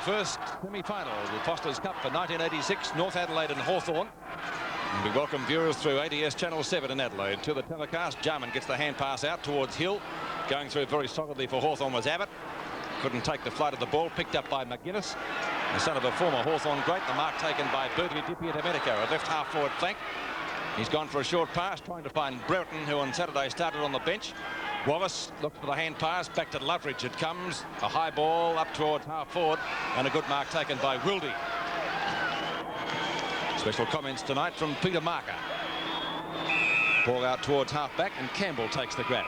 First semi-final of the Foster's Cup for 1986, North Adelaide and Hawthorn. And we welcome viewers through ADS Channel 7 in Adelaide to the telecast. Jarman gets the hand pass out towards Hill. Going through very solidly for Hawthorn was Abbott. Couldn't take the flight of the ball, picked up by McGuinness, the son of a former Hawthorn great. The mark taken by Bertie Dipiatomedico, a left half-forward flank. He's gone for a short pass, trying to find Brereton, who on Saturday started on the bench. Wallace looks for the hand pass, back to Loveridge it comes. A high ball up towards half-forward, and a good mark taken by Wildy. Special comments tonight from Peter Marker. Ball out towards half-back, and Campbell takes the grab.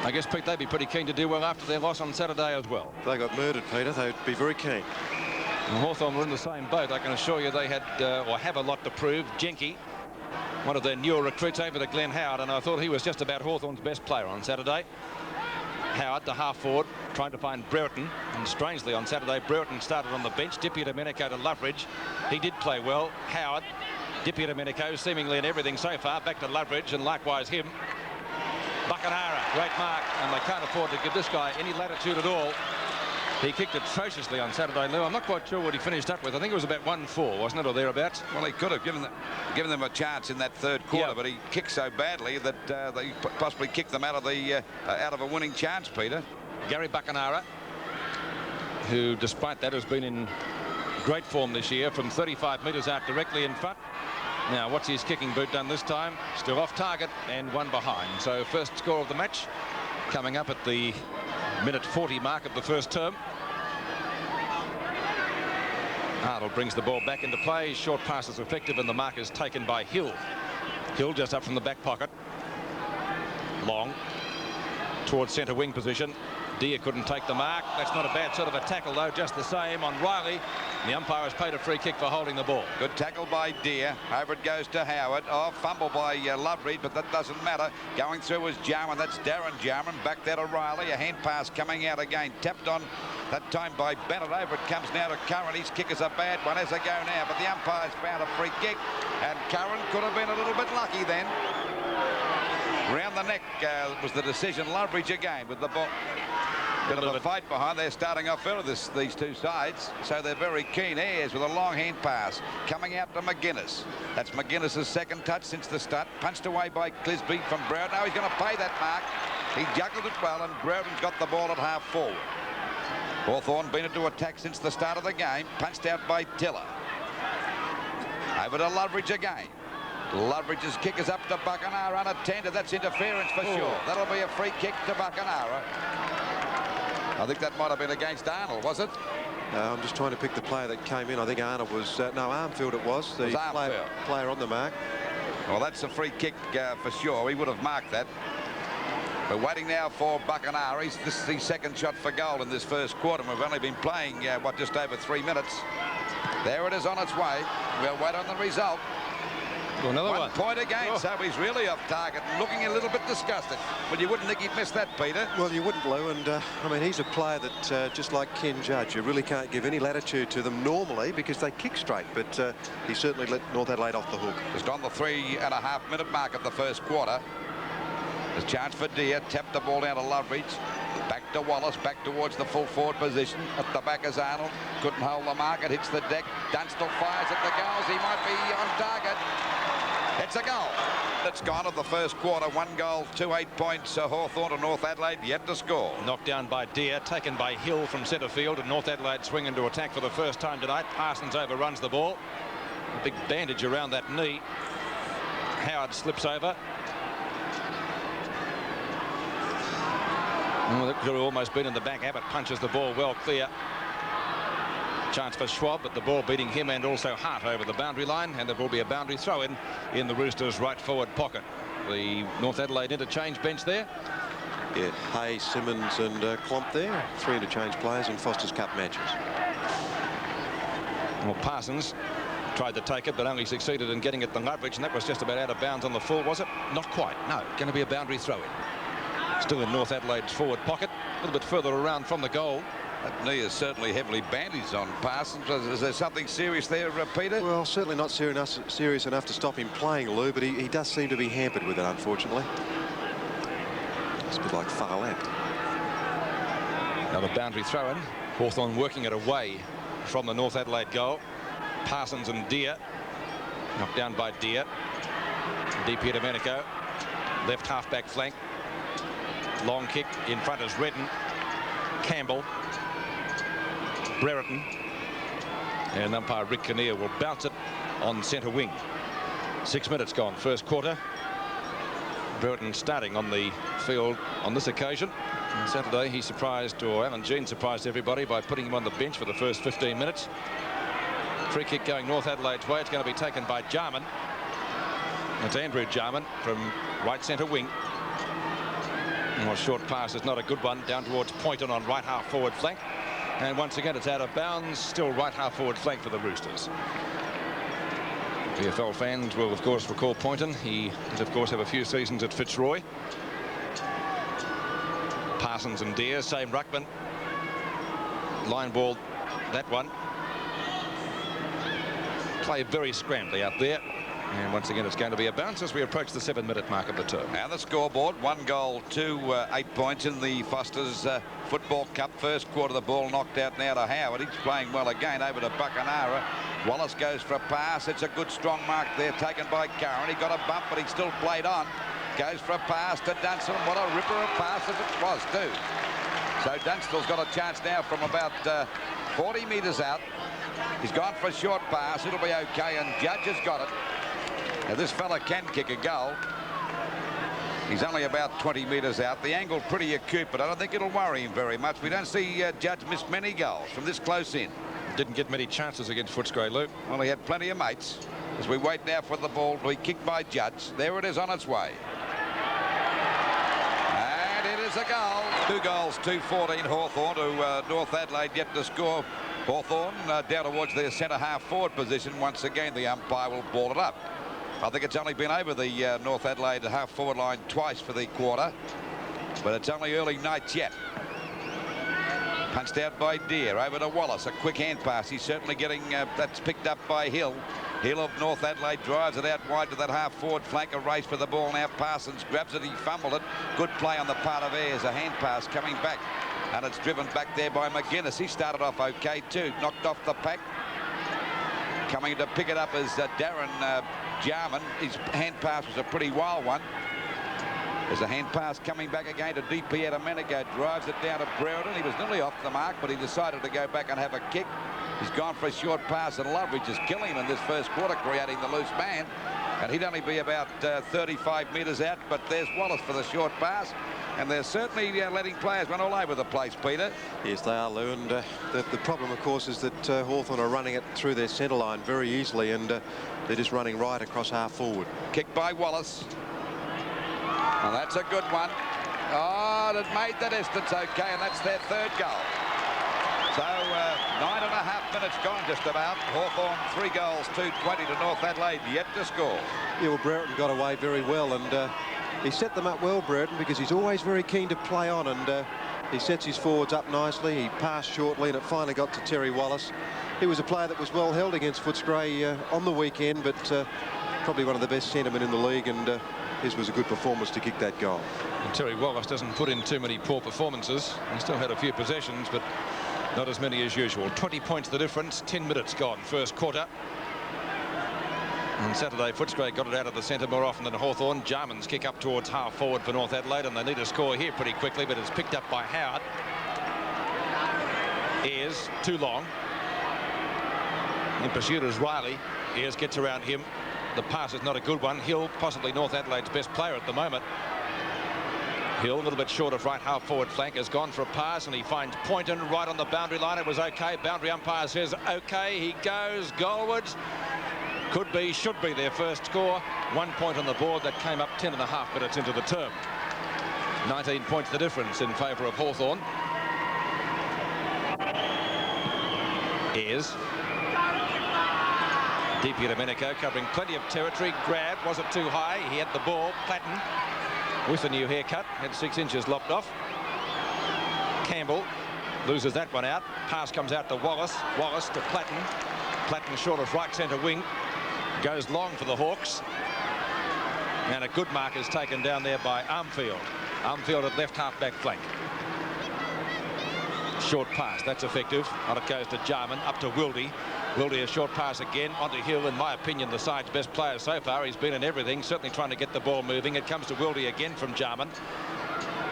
I guess, Pete, they'd be pretty keen to do well after their loss on Saturday as well. They got murdered, Peter. They'd be very keen. And Hawthorn were in the same boat. I can assure you they had, or have a lot to prove. Jenke, one of their newer recruits over to Glenn Howard, and I thought he was just about Hawthorn's best player on Saturday. Howard, the half-forward, trying to find Brereton, and strangely on Saturday, Brereton started on the bench. Dipiatomedico to Loveridge. He did play well. Howard, Dipiatomedico seemingly in everything so far, back to Loveridge, and likewise him. Buckenara, great mark, and they can't afford to give this guy any latitude at all. He kicked atrociously on Saturday, Lou. I'm not quite sure what he finished up with. I think it was about 1-4, wasn't it, or thereabouts? Well, he could have given them a chance in that third quarter, but he kicked so badly that they possibly kicked them out of a winning chance, Peter. Gary Buckenara, who, despite that, has been in great form this year from 35 metres out directly in front. Now, what's his kicking boot done this time? Still off target and one behind. So first score of the match coming up at the minute 40 mark of the first term. Arnold brings the ball back into play. Short pass is effective, and the mark is taken by Hill. Hill just up from the back pocket. Long towards centre wing position. Deere couldn't take the mark. That's not a bad sort of a tackle, though, just the same on Riley. And the umpire has paid a free kick for holding the ball. Good tackle by Deere. Over it goes to Howard. Oh, fumble by Loveridge, but that doesn't matter. Going through was Jarman. That's Darren Jarman. Back there to Riley. A hand pass coming out again. Tapped on that time by Bennett. Over it comes now to Curran. His kick is a bad one as they go now, but the umpire's found a free kick, and Curran could have been a little bit lucky then. Round the neck was the decision. Loveridge again with the ball. Bit of a fight behind. They're starting off early, these two sides, so they're very keen. Ayres with a long hand pass coming out to McGuinness. That's McGuinness's second touch since the start. Punched away by Clisby from Brereton. Now he's going to pay that mark. He juggled it well, and Brereton's got the ball at half forward. Hawthorn been into attack since the start of the game. Punched out by Tiller. Over to Loveridge again. Loveridge's kick is up to Buckenara unattended. That's interference for sure. That'll be a free kick to Buckenara. I think that might have been against Arnold, was it? I'm just trying to pick the player that came in. I think Arnold was... no, Armfield it was. The player on the mark. Well, that's a free kick for sure. He would have marked that. We're waiting now for Buckenara. This is the second shot for goal in this first quarter. We've only been playing, just over 3 minutes. There it is on its way. We'll wait on the result. Well, another one. 1 point again, so he's really off target and looking a little bit disgusted. Well, you wouldn't think he'd miss that, Peter. Well, you wouldn't, Lou, and I mean, he's a player that, just like Ken Judge, you really can't give any latitude to them normally because they kick straight, but he certainly let North Adelaide off the hook. Just on the 3.5 minute mark of the first quarter. There's a chance for Deere. Tapped the ball down to Loveridge. Back to Wallace, back towards the full forward position. At the back is Arnold. Couldn't hold the mark. It hits the deck. Dunstall fires at the goals. He might be on target. It's a goal. It's gone of the first quarter. 1 goal, 8 points. Hawthorn to North Adelaide yet to score. Knocked down by Deere, taken by Hill from centre field, and North Adelaide swing into attack for the first time tonight. Parsons overruns the ball. A big bandage around that knee. Howard slips over. Well, that could have almost been in the back. Abbott punches the ball well clear. Chance for Schwab, but the ball beating him and also Hart over the boundary line, and there will be a boundary throw in the Roosters' right forward pocket. The North Adelaide interchange bench there. Yeah, Hay, Simmons and Klomp there. 3 interchange players in Foster's Cup matches. Well, Parsons tried to take it, but only succeeded in getting it to Loveridge, and that was just about out of bounds on the full, was it? Not quite, no. Going to be a boundary throw in. Still in North Adelaide's forward pocket, a little bit further around from the goal. That knee is certainly heavily bandaged on Parsons. Is there something serious there, Peter? Well, certainly not serious enough to stop him playing, Lou, but he does seem to be hampered with it, unfortunately. It's a bit like far left. Another boundary throw in. Hawthorn working it away from the North Adelaide goal. Parsons and Deer. Knocked down by Deer. DP Domenico. Left half-back flank. Long kick in front is Redden. Campbell. Brereton. And umpire Rick Kinnear will bounce it on centre wing. 6 minutes gone, first quarter. Brereton starting on the field on this occasion. On Saturday, he surprised, or Alan Jean surprised everybody by putting him on the bench for the first 15 minutes. Free kick going North Adelaide's way. It's going to be taken by Jarman. It's Andrew Jarman from right centre wing. Well, short pass is not a good one. Down towards Poynton on right half forward flank. And once again, it's out of bounds. Still right half forward flank for the Roosters. VFL fans will, of course, recall Poynton. He did, of course, have a few seasons at Fitzroy. Parsons and Deer, same ruckman. Line ball, that one. Play very scrambly out there. And once again, it's going to be a bounce as we approach the 7-minute mark of the term. Now the scoreboard, 1 goal, 8 points in the Foster's Football Cup. First quarter, the ball knocked out now to Howard. He's playing well again over to Buckanara. Wallace goes for a pass. It's a good strong mark there taken by Curran. He got a bump, but he still played on. Goes for a pass to Dunstall. What a ripper of pass as it was too. So Dunstall's got a chance now from about 40 metres out. He's gone for a short pass. It'll be okay, and Judge has got it. Now this fella can kick a goal. He's only about 20 metres out. The angle pretty acute, but I don't think it'll worry him very much. We don't see Judge miss many goals from this close in. Didn't get many chances against Footscray, Luke. Well, he had plenty of mates. As we wait now for the ball to be kicked by Judge. There it is on its way. And it is a goal. 2 goals, 2-14 Hawthorn to North Adelaide yet to score. Hawthorn down towards their centre half forward position. Once again, the umpire will ball it up. I think it's only been over the North Adelaide half forward line twice for the quarter, but it's only early nights yet. Punched out by Deer, over to Wallace, a quick hand pass. He's certainly getting, that's picked up by Hill. Hill of North Adelaide drives it out wide to that half forward flank. A race for the ball now. Parsons grabs it, he fumbled it. Good play on the part of Ayres, a hand pass coming back, and it's driven back there by McGuinness. He started off okay too, knocked off the pack. Coming to pick it up is Darren Jarman. His hand pass was a pretty wild one. There's a hand pass coming back again to DP Domenico. Drives it down to Brereton. He was nearly off the mark, but he decided to go back and have a kick. He's gone for a short pass, and Loveridge is killing him in this first quarter, creating the loose man. And he'd only be about 35 metres out, but there's Wallace for the short pass. And they're certainly letting players run all over the place, Peter. Yes, they are, Lou. And the problem, of course, is that Hawthorn are running it through their centre line very easily, and they're just running right across half forward. Kick by Wallace. And that's a good one. Oh, it made the distance okay, and that's their 3rd goal. So 9.5 minutes gone just about. Hawthorn 3 goals, 2-20 to North Adelaide, yet to score. Yeah, well, Brereton got away very well, and he set them up well, Brereton, because he's always very keen to play on, and he sets his forwards up nicely. He passed shortly, and it finally got to Terry Wallace. He was a player that was well held against Footscray on the weekend, but probably one of the best centremen in the league, and his was a good performance to kick that goal. And Terry Wallace doesn't put in too many poor performances. He still had a few possessions, but not as many as usual. 20 points the difference. 10 minutes gone, first quarter. On Saturday, Footscray got it out of the centre more often than Hawthorn. Jarman's kick up towards half forward for North Adelaide, and they need a score here pretty quickly, but it's picked up by Howard. Ayres, too long. In pursuit is Riley. Ayres gets around him. The pass is not a good one. Hill, possibly North Adelaide's best player at the moment. Hill, a little bit short of right half forward flank, has gone for a pass, and he finds Poynton right on the boundary line. It was okay. Boundary umpire says okay. He goes goalwards. Could be, should be their first score. 1 point on the board. That came up 10.5 minutes into the term. 19 points the difference in favour of Hawthorn. Ayres. DP Domenico covering plenty of territory. Grab, was it too high? He had the ball. Platten with a new haircut, had 6 inches lopped off. Campbell loses that one out. Pass comes out to Wallace. Wallace to Platten. Platten short of right centre wing. Goes long for the Hawks. And a good mark is taken down there by Armfield. Armfield at left half back flank. Short pass, that's effective. On it goes to Jarman, up to Wildy. Wildy, a short pass again, onto Hill. In my opinion, the side's best player so far. He's been in everything, certainly trying to get the ball moving. It comes to Wildy again from Jarman.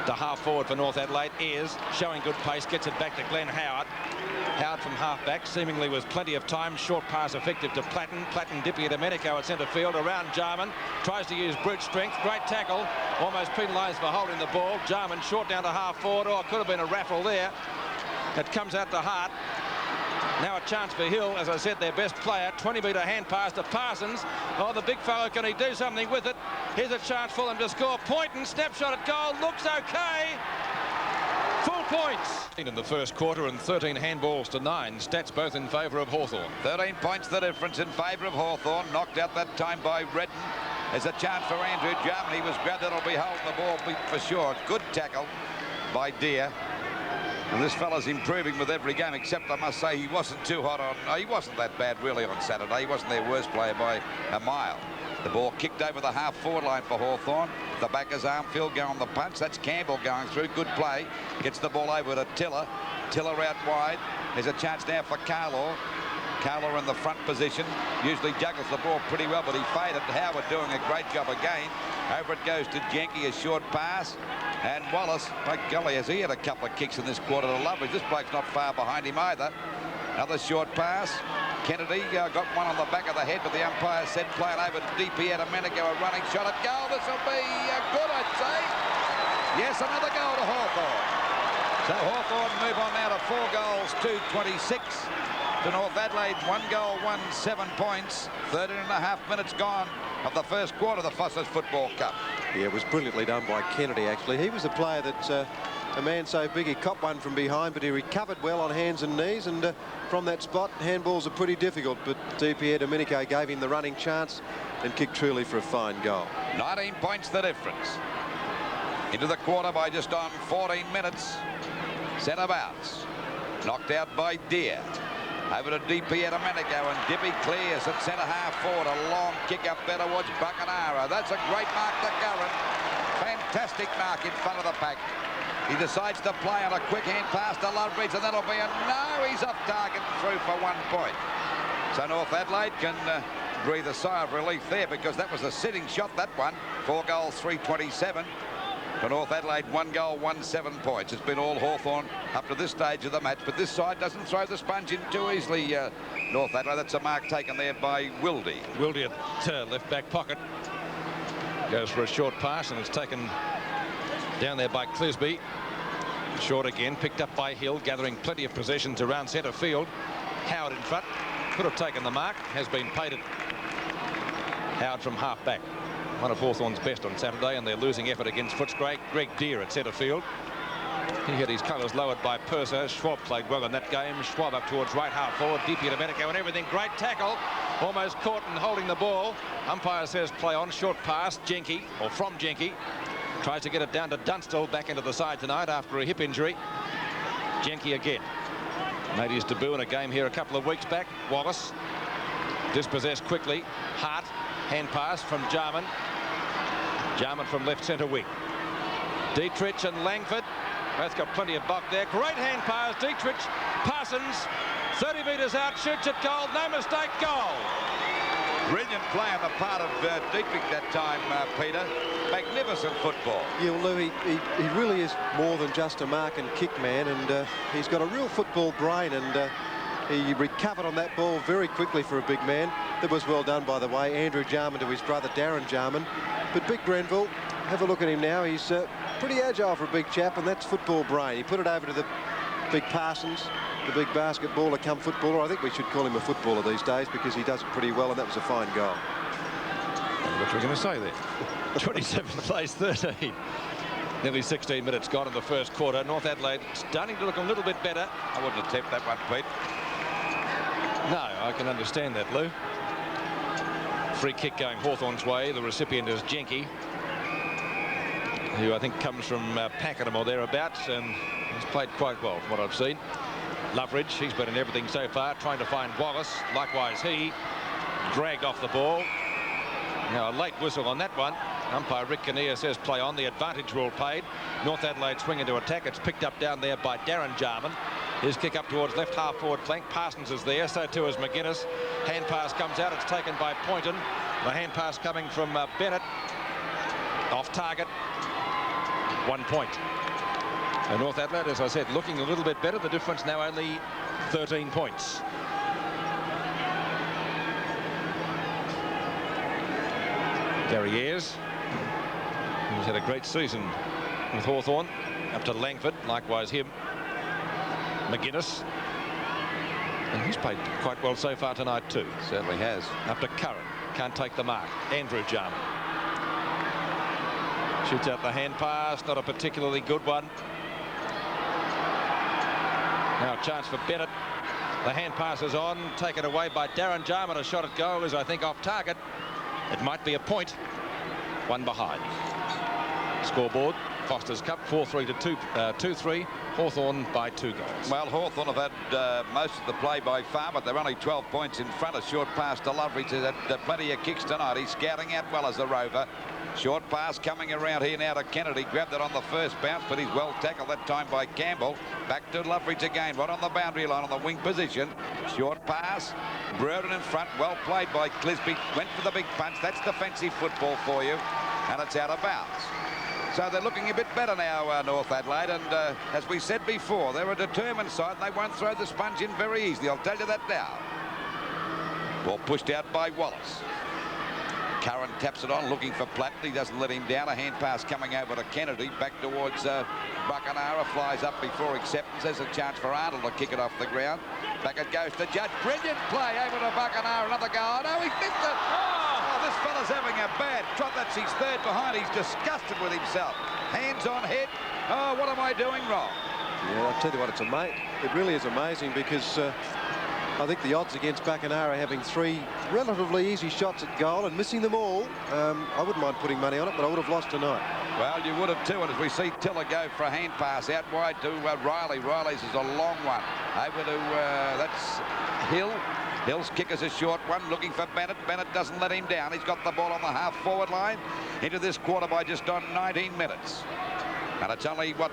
The half forward for North Adelaide is showing good pace, gets it back to Glenn Howard. Howard from half back, seemingly with plenty of time. Short pass effective to Platten. Platten dippy to Domenico at centre field, around Jarman. Tries to use brute strength. Great tackle. Almost penalised for holding the ball. Jarman short down to half forward. Oh, it could have been a raffle there. It comes out to Hart. Now a chance for Hill, as I said, their best player. 20-metre hand pass to Parsons. Oh, the big fellow, can he do something with it? Here's a chance for them to score. Poynton, snapshot at goal, looks okay. Full points. In the first quarter and 13 handballs to 9. Stats both in favour of Hawthorn. 13 points the difference in favour of Hawthorn. Knocked out that time by Redden. There's a chance for Andrew Jarman. He was grabbed. That'll be holding the ball for sure. Good tackle by Deere. And this fella's improving with every game, except I must say he wasn't too hot on. No, he wasn't that bad really on Saturday. He wasn't their worst player by a mile. The ball kicked over the half-forward line for Hawthorn. The backer's arm, Phil going the punch. That's Campbell going through. Good play. Gets the ball over to Tiller. Tiller out wide. There's a chance now for Carlaw. Carlaw in the front position. Usually juggles the ball pretty well, but he faded. Howard doing a great job again. Over it goes to Jenke, a short pass. And Wallace, by golly, has he had a couple of kicks in this quarter to Loveridge. This bloke's not far behind him either. Another short pass. Kennedy got one on the back of the head, but the umpire said play it over to DP at a minute ago. A running shot at goal. This will be good, I'd say. Yes, another goal to Hawthorn. So Hawthorn move on now to 4 goals, 2-26 to North Adelaide. 1 goal, 7 points. 13.5 minutes gone of the first quarter of the Foster's Football Cup. Yeah, it was brilliantly done by Kennedy, actually. He was a player that a man so big he copped one from behind, but he recovered well on hands and knees, and from that spot, handballs are pretty difficult, but DP Domenico gave him the running chance and kicked truly for a fine goal. 19 points the difference. Into the quarter by just on 14 minutes. Centre bounce. Knocked out by Deere. Over to DP Domenico, and Dippy clears at centre half forward. A long kick up there towards Buckenara. That's a great mark to Curran. Fantastic mark in front of the pack. He decides to play on a quick hand pass to Loveridge, and that'll be a no. He's off target and through for 1 point. So North Adelaide can breathe a sigh of relief there, because that was a sitting shot, that one. 4 goals, 3-27. For North Adelaide, 1 goal, 7 points. It's been all Hawthorn up to this stage of the match, but this side doesn't throw the sponge in too easily, North Adelaide. That's a mark taken there by Wildy. Wildy at left back pocket. Goes for a short pass, and it's taken down there by Clisby. Short again, picked up by Hill, gathering plenty of possessions around centre field. Howard in front. Could have taken the mark. Has been paid it. Howard from half back. One of Hawthorn's best on Saturday, and their losing effort against Footscray. Greg Deere at centre field. He had his colours lowered by Purser. Schwab played well in that game. Schwab up towards right half forward. DP Domenico and everything. Great tackle. Almost caught and holding the ball. Umpire says play on. Short pass. Jenke, or from Jenke. Tries to get it down to Dunstall, back into the side tonight after a hip injury. Jenke again. Made his debut in a game here a couple of weeks back. Wallace dispossessed quickly. Hart. Hand pass from Jarman. Jarman from left centre wing. Dietrich and Langford both got plenty of bulk there. Great hand pass. Dietrich, Parsons, 30 metres out, shoots at goal. No mistake, goal. Brilliant play on the part of Dietrich that time, Peter. Magnificent football. Yeah, well, Lou, he really is more than just a mark and kick man, and he's got a real football brain, and he recovered on that ball very quickly for a big man. That was well done, by the way. Andrew Jarman to his brother Darren Jarman. But Big Grenville, have a look at him now. He's pretty agile for a big chap, and that's football brain. He put it over to the big Parsons, the big basketballer come footballer. I think we should call him a footballer these days, because he does it pretty well, and that was a fine goal. What were we going to say there? 27th place, 13. Nearly 16 minutes gone in the first quarter. North Adelaide starting to look a little bit better. I wouldn't have tipped that one, Pete. No, I can understand that, Lou. Free kick going Hawthorn's way. The recipient is Jenke, who I think comes from Pakenham or thereabouts, and has played quite well from what I've seen. Loveridge, he's been in everything so far, trying to find Wallace. Likewise, he dragged off the ball. Now a late whistle on that one. Umpire Rick Kinnear says play on. The advantage rule paid. North Adelaide swing into attack. It's picked up down there by Darren Jarman. His kick up towards left half forward flank. Parsons is there, so too is McGuinness. Hand pass comes out. It's taken by Poynton. The hand pass coming from Bennett. Off target. 1 point. And North Adelaide, as I said, looking a little bit better. The difference now only 13 points. Gary Ayres, who's had a great season with Hawthorn, up to Langford, likewise him. McGuinness, and he's played quite well so far tonight too. Certainly has. Up to Curran, can't take the mark. Andrew Jarman shoots out the hand pass, not a particularly good one. Now a chance for Bennett. The hand pass is on, taken away by Darren Jarman. A shot at goal is, I think, off target. It might be a point. One behind. Scoreboard, Foster's Cup, 4-3 to 2-3. Hawthorn by 2 goals. Well, Hawthorn have had most of the play by far, but they're only 12 points in front. A short pass to Loveridge. He's had plenty of kicks tonight. He's scouting out well as a rover. Short pass coming around here now to Kennedy. Grabbed it on the first bounce, but he's well tackled that time by Campbell. Back to Loveridge again, right on the boundary line on the wing position. Short pass. Brereton in front. Well played by Clisby. Went for the big punch. That's defensive football for you. And it's out of bounds. So they're looking a bit better now, North Adelaide. And as we said before, they're a determined side. And they won't throw the sponge in very easily. I'll tell you that now. Ball pushed out by Wallace. Curran taps it on, looking for Platt. He doesn't let him down. A hand pass coming over to Kennedy. Back towards Buckenara. Flies up before acceptance. There's a chance for Arnold to kick it off the ground. Back it goes to Judge. Brilliant play over to Buckenara. Another go. Oh, no, he's missed it. Oh, this fella's having a bad trot. That's his third behind. He's disgusted with himself. Hands on head. Oh, what am I doing wrong? Yeah, I'll tell you what, it really is amazing because I think the odds against Buckenara having 3 relatively easy shots at goal and missing them all, I wouldn't mind putting money on it, but I would have lost tonight. Well, you would have too, and as we see Tiller go for a hand pass out wide to Riley. Riley's is a long one. Over to, that's Hill. Hill's kick is a short one, looking for Bennett. Bennett doesn't let him down. He's got the ball on the half-forward line into this quarter by just on 19 minutes. And it's only, what,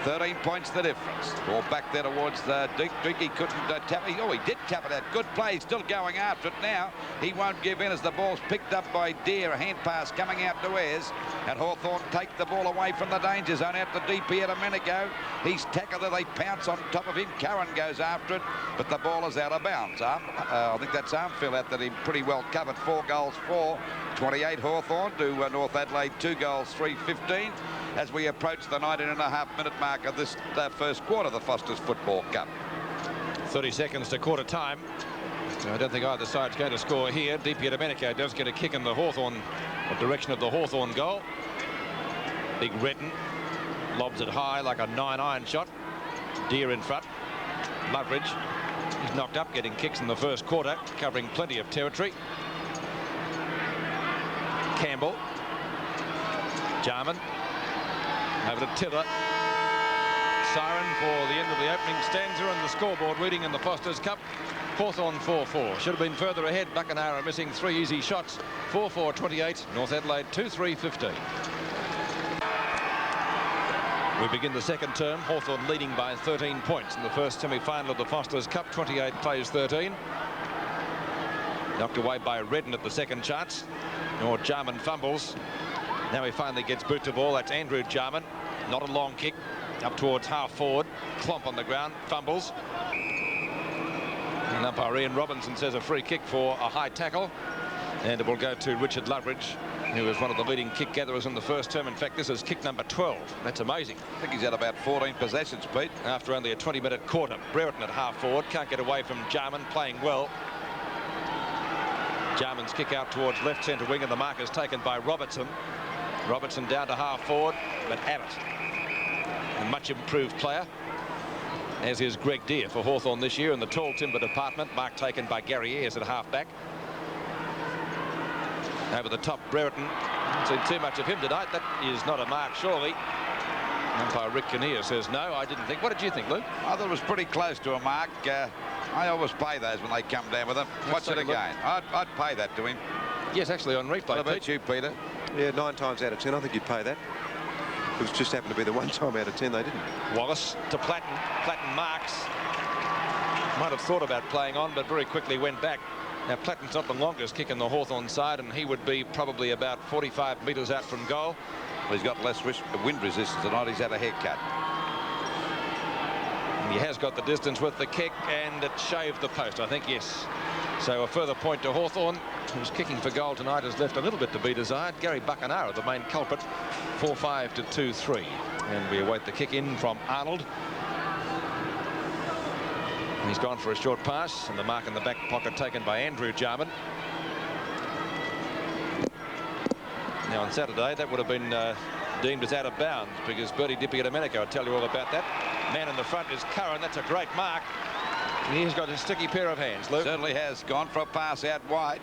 13 points the difference. Ball back there towards the Dink. He couldn't tap it. Oh, he did tap it out. Good play. He's still going after it now. He won't give in as the ball's picked up by Deere. A hand pass coming out to Ayres. And Hawthorn take the ball away from the danger zone out to deep here a minute ago. He's tackled it. They pounce on top of him. Curran goes after it, but the ball is out of bounds. I think that's Armfield out that he pretty well covered. 4 goals, 4-28 Hawthorn to North Adelaide, 2 goals, 3-15. As we approach the 19.5-minute mark of this first quarter of the Foster's Football Cup. 30 seconds to quarter time. So I don't think either side's going to score here. DiPierdomenico does get a kick in the direction of the Hawthorn goal. Big Redden lobs it high like a 9-iron shot. Deere in front. Loveridge, he's knocked up, getting kicks in the first quarter, covering plenty of territory. Campbell. Jarman. Over to Tiller. Siren for the end of the opening stanza, and the scoreboard reading in the Foster's Cup. Hawthorn 4-4. Should have been further ahead. Buckenara missing 3 easy shots. 4-4-28. North Adelaide 2-3-15. We begin the second term. Hawthorn leading by 13 points in the first semi-final of the Foster's Cup. 28 plays 13. Knocked away by Redden at the second chance. Or Jarman fumbles. Now he finally gets boot to ball. That's Andrew Jarman. Not a long kick. Up towards half forward. Clomp on the ground. Fumbles. And umpire Ian Robinson says a free kick for a high tackle. And it will go to Richard Loveridge, who was one of the leading kick gatherers in the first term. In fact, this is kick number 12. That's amazing. I think he's had about 14 possessions, Pete. After only a 20-minute quarter. Brereton at half forward. Can't get away from Jarman, playing well. Jarman's kick out towards left centre wing, and the mark is taken by Robertson. Robertson down to half forward, but Abbott, a much improved player, as is Greg Deere for Hawthorn this year in the tall timber department. Mark taken by Gary Ayres at half back. Over the top, Brereton. Seen too much of him tonight. That is not a mark, surely. Umpire Rick Kinnear says no. I didn't think. What did you think, Luke? I thought it was pretty close to a mark. I always pay those when they come down with them. Watch it again. I'd pay that to him. Yes, actually on replay. What about you, Peter? Yeah, 9 times out of 10, I think you'd pay that. It was just happened to be the one time out of 10 they didn't. Wallace to Platten. Platten marks. Might have thought about playing on, but very quickly went back. Now, Platten's not the longest kick in the Hawthorn side, and he would be probably about 45 metres out from goal. Well, he's got less wind resistance tonight. He's had a haircut. And he has got the distance with the kick, and it shaved the post, I think, yes. So a further point to Hawthorn, who's kicking for goal tonight, has left a little bit to be desired. Gary Buckenara, the main culprit, 4-5 to 2-3. And we await the kick in from Arnold. He's gone for a short pass, and the mark in the back pocket taken by Andrew Jarman. Now on Saturday that would have been deemed as out of bounds, because Bertie Dipiadomenico will tell you all about that. Man in the front is Curran. That's a great mark. And he's got a sticky pair of hands, Luke. Certainly has. Gone for a pass out wide.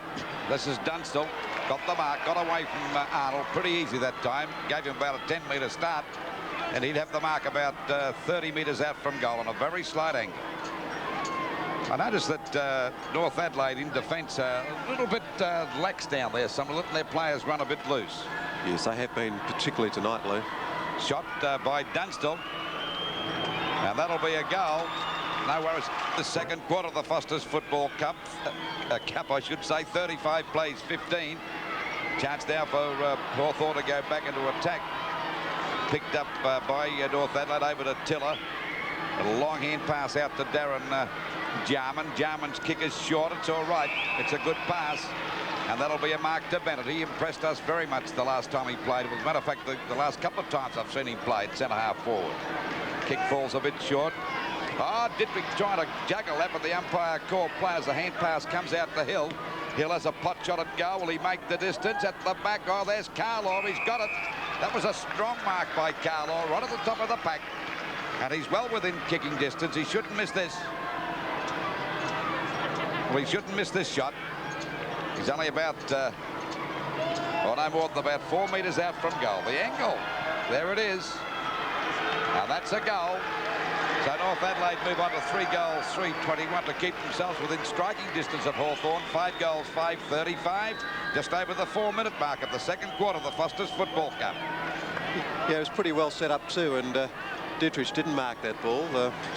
This is Dunstall. Got the mark. Got away from Arnold pretty easy that time. Gave him about a 10-metre start. And he'd have the mark about 30 metres out from goal on a very slight angle. I noticed that North Adelaide in defence a little bit lax down there. Some of their players run a bit loose. Yes, they have been, particularly tonight, Lou. Shot by Dunstall. And that'll be a goal. No worries. The second quarter of the Foster's Football Cup. Cup, I should say. 35 plays 15. Chance now for Hawthorn to go back into attack. Picked up by North Adelaide over to Tiller. A long hand pass out to Darren Jarman. Jarman's kick is short. It's all right. It's a good pass. And that'll be a mark to Bennett. He impressed us very much the last time he played. As a matter of fact, the last couple of times I've seen him play at centre-half forward. Kick falls a bit short. Oh, Dittrich trying to juggle that, but the umpire called play as the hand pass comes out to Hill. Hill has a pot shot at goal. Will he make the distance? At the back, oh, there's Carlaw. He's got it. That was a strong mark by Carlaw, right at the top of the pack. And he's well within kicking distance. He shouldn't miss this. Well, he shouldn't miss this shot. He's only about, well, no more than about 4 metres out from goal. The angle, there it is. Now that's a goal. So North Adelaide move on to 3 goals, 3-21 to keep themselves within striking distance of Hawthorn. 5 goals, 5-35. Just over the 4-minute mark of the second quarter of the Foster's Football Cup. Yeah, it was pretty well set up too, and Dittrich didn't mark that ball.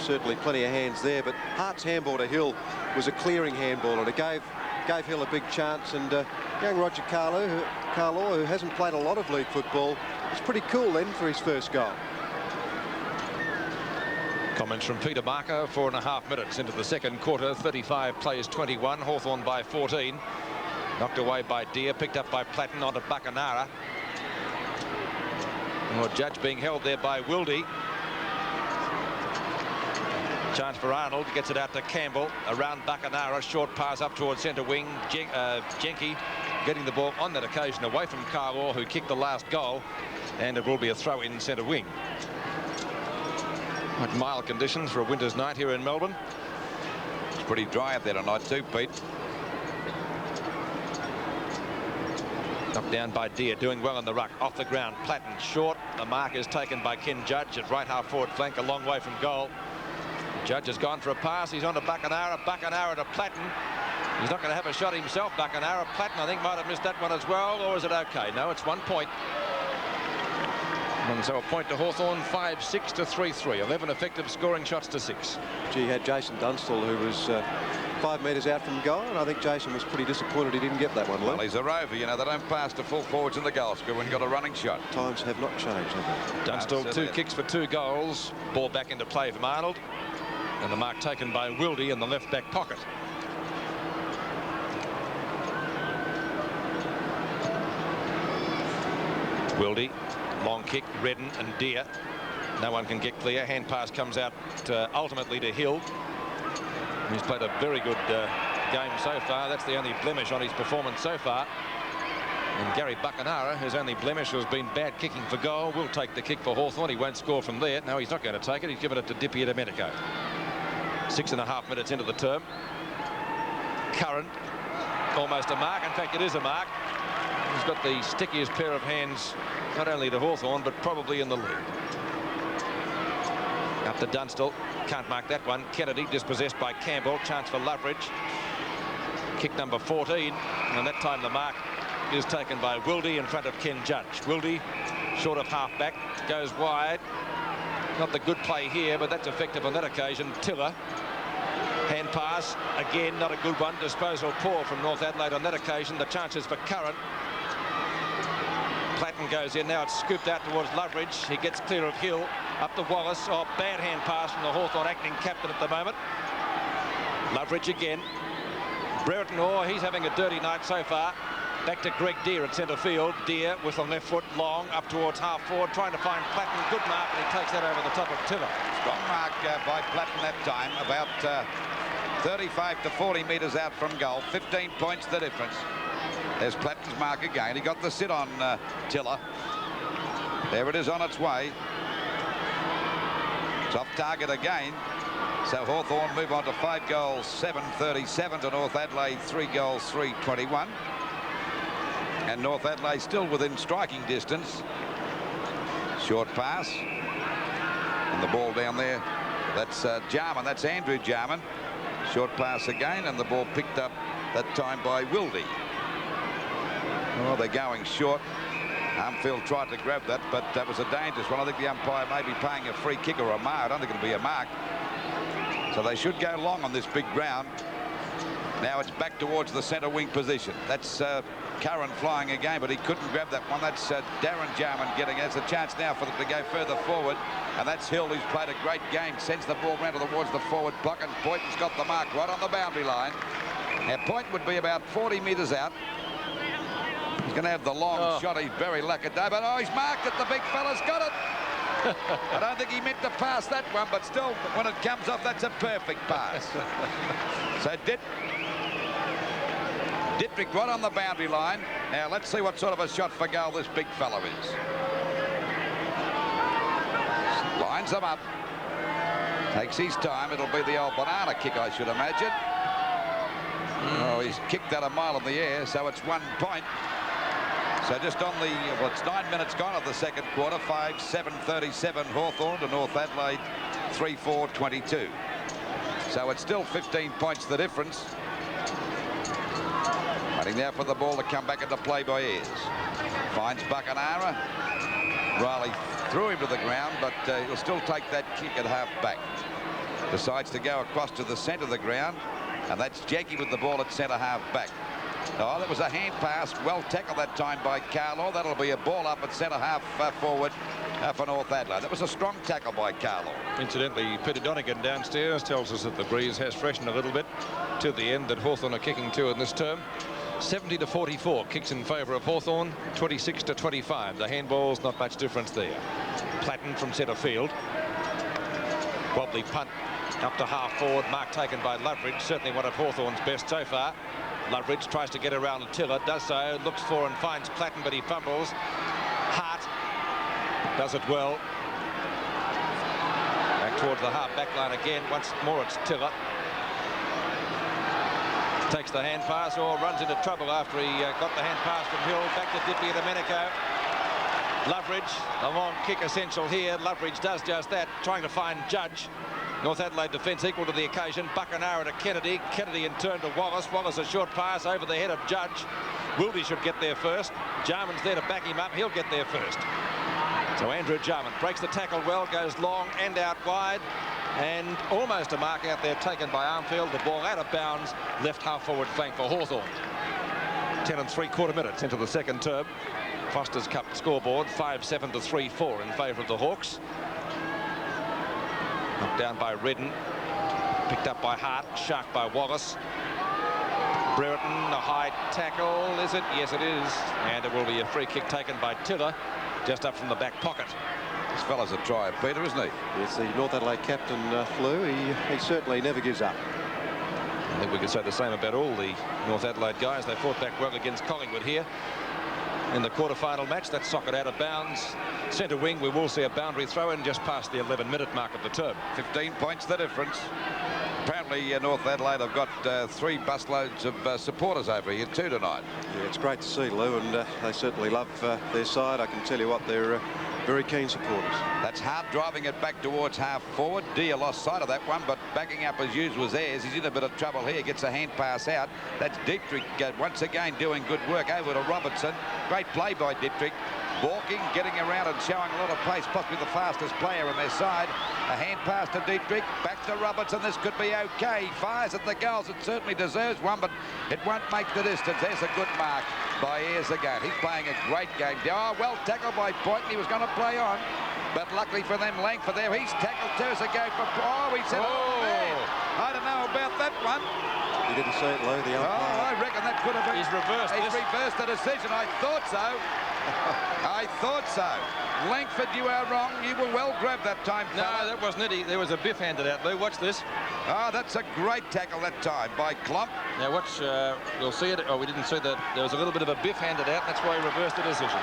Certainly plenty of hands there, but Hart's handball to Hill was a clearing handball, and it gave Hill a big chance. And young Roger Carlaw, who hasn't played a lot of league football, was pretty cool then for his first goal. Comments from Peter Barker. 4.5 minutes into the second quarter. 35 plays 21. Hawthorn by 14. Knocked away by Deere. Picked up by Platten onto Buckenara. Well, Judge being held there by Wilde. Chance for Arnold. Gets it out to Campbell. Around Buckenara. Short pass up towards centre wing. Jenke getting the ball on that occasion away from Carlaw, who kicked the last goal. And it will be a throw in centre wing. Like mild conditions for a winter's night here in Melbourne. It's pretty dry up there tonight too, Pete. Knocked down by Deere, doing well in the ruck. Off the ground, Platten short. The mark is taken by Ken Judge at right half forward flank, a long way from goal. Judge has gone for a pass. He's on to Buckenara. Buckenara to Platten. He's not going to have a shot himself, Buckenara. Platten, I think, might have missed that one as well. Or is it okay? No, it's 1 point. And so a point to Hawthorn, 5-6 to 3-3. 11 effective scoring shots to 6. Gee, had Jason Dunstall, who was 5 metres out from goal, and I think Jason was pretty disappointed he didn't get that one. Well, he's a rover. You know, they don't pass to full forwards in the goal scorer when you've got a running shot. Times have not changed, have they? Dunstall, 2 kicks for 2 goals. Ball back into play from Arnold. And the mark taken by Wilde in the left back pocket. Wilde. Long kick, Redden and Deere. No one can get clear. Hand pass comes out ultimately to Hill. He's played a very good game so far. That's the only blemish on his performance so far. And Gary Buckenara, whose only blemish has been bad kicking for goal, will take the kick for Hawthorn. He won't score from there. No, he's not going to take it. He's given it to Dipiadomenico. 6.5 minutes into the term. Curran, almost a mark. In fact, it is a mark. He's got the stickiest pair of hands, not only to Hawthorn, but probably in the league. Up to Dunstall. Can't mark that one. Kennedy dispossessed by Campbell. Chance for Loveridge. Kick number 14. And that time the mark is taken by Wilde in front of Ken Judge. Wilde Short of half-back, goes wide. Not the good play here, but that's effective on that occasion. Tiller. Hand pass, again, not a good one. Disposal poor from North Adelaide on that occasion. The chances for Curran. Platten goes in. Now it's scooped out towards Loveridge. He gets clear of Hill. Up to Wallace. Oh, bad hand pass from the Hawthorn acting captain at the moment. Loveridge again. Brereton, oh, he's having a dirty night so far. Back to Greg Deere at centre field. Deere with on left foot, long, up towards half forward, trying to find Platten. Good mark, and he takes that over the top of Tiller. Strong mark by Platten that time, about 35 to 40 metres out from goal. 15 points the difference. There's Platten's mark again. He got the sit on Tiller. There it is on its way. It's off target again. So Hawthorn move on to 5 goals, 7-37 to North Adelaide, 3 goals, 3-21. And North Adelaide still within striking distance. Short pass. And the ball down there. That's Jarman. That's Andrew Jarman. Short pass again, and the ball picked up that time by Wildy. Oh, they're going short. Armfield tried to grab that, but that was a dangerous one. I think the umpire may be paying a free kick or a mark. I don't think it'll be a mark. So they should go long on this big ground. Now it's back towards the centre wing position. That's Curran flying again, but he couldn't grab that one. That's Darren Jarman getting it. It's a chance now for them to go further forward. And that's Hill, who's played a great game. Sends the ball round towards the forward block, and Poynton's got the mark right on the boundary line. Now Poynton would be about 40 metres out. He's going to have the long shot. He's very lackadaisical. Oh, he's marked it. The big fella's got it. I don't think he meant to pass that one, but still, when it comes off, that's a perfect pass. So Dittrich right on the boundary line. Now let's see what sort of a shot for goal this big fellow is. Lines them up. Takes his time. It'll be the old banana kick, I should imagine. Oh, he's kicked that a mile in the air, so it's 1 point. So just on the, well, it's 9 minutes gone of the second quarter. 5-7-37 Hawthorn to North Adelaide 3-4-22. So it's still 15 points the difference. Waiting now for the ball to come back into play by Ayres. Finds Buckenara. Riley threw him to the ground, but he'll still take that kick at half back. Decides to go across to the centre of the ground, and that's Jackie with the ball at centre half back. Oh, that was a hand pass. Well tackled that time by Carlaw. That'll be a ball up at centre half forward for North Adelaide. That was a strong tackle by Carlaw. Incidentally, Peter Donegan downstairs tells us that the breeze has freshened a little bit to the end, that Hawthorn are kicking to in this term. 70-44 kicks in favour of Hawthorn. 26-25. The handballs, not much difference there. Platten from centre field. Wobbly punt up to half forward. Mark taken by Loveridge. Certainly one of Hawthorn's best so far. Loveridge tries to get around Tiller, does so, looks for and finds Platten, but he fumbles. Hart does it well. Back towards the half-back line again. Once more it's Tiller. Takes the hand pass, or runs into trouble after he got the hand pass from Hill. Back to Dippy and Domenico. Loveridge, a long kick essential here. Loveridge does just that, trying to find Judge. North Adelaide defence equal to the occasion. Buckenara to Kennedy. Kennedy in turn to Wallace. Wallace a short pass over the head of Judge. Wildy should get there first. Jarman's there to back him up. He'll get there first. So Andrew Jarman breaks the tackle well, goes long and out wide. And almost a mark out there taken by Armfield. The ball out of bounds. Left half forward flank for Hawthorn. 10 3/4 minutes into the second term. Foster's Cup scoreboard 5-7 to 3-4 in favour of the Hawks. Knocked down by Redden, picked up by Hart, sharked by Wallace. Brereton, a high tackle, is it? Yes, it is. And it will be a free kick taken by Tiller, just up from the back pocket. This fella's a tryer, Peter, isn't he? Yes, the North Adelaide captain, Lou. He certainly never gives up. I think we could say the same about all the North Adelaide guys. They fought back well against Collingwood here in the quarter-final match. That socket out of bounds. Centre wing, we will see a boundary throw in just past the 11-minute mark of the term. 15 points the difference. Apparently North Adelaide have got 3 busloads of supporters over here too tonight. Yeah, it's great to see, Lou, and they certainly love their side. I can tell you what, they're very keen supporters. That's Hart driving it back towards half forward. Deere lost sight of that one, but backing up as usual was Ayres. He's in a bit of trouble here. Gets a hand pass out. That's Dittrich once again doing good work over to Robertson. Great play by Dittrich. walking, getting around and showing a lot of pace, possibly the fastest player on their side. A hand pass to Dietrich, back to Robertson. This could be okay. He fires at the goals. It certainly deserves one, but it won't make the distance. There's a good mark by Ayres again. He's playing a great game. Oh, well tackled by Point. He was going to play on, but luckily for them, Langford there. He's tackled too as a go for... Oh, he said, oh, man. I don't know about that one. You didn't see it, Lou, the umpire. Oh, I reckon that could have been... He's reversed He's reversed the decision. I thought so. I thought so. Langford, you are wrong. You were well grabbed that time, fella. No, that wasn't it. There was a biff handed out, Lou. Watch this. Oh, that's a great tackle that time by Klomp. Now watch, we'll see it. Oh, we didn't see that. There was a little bit of a biff handed out. That's why he reversed the decision.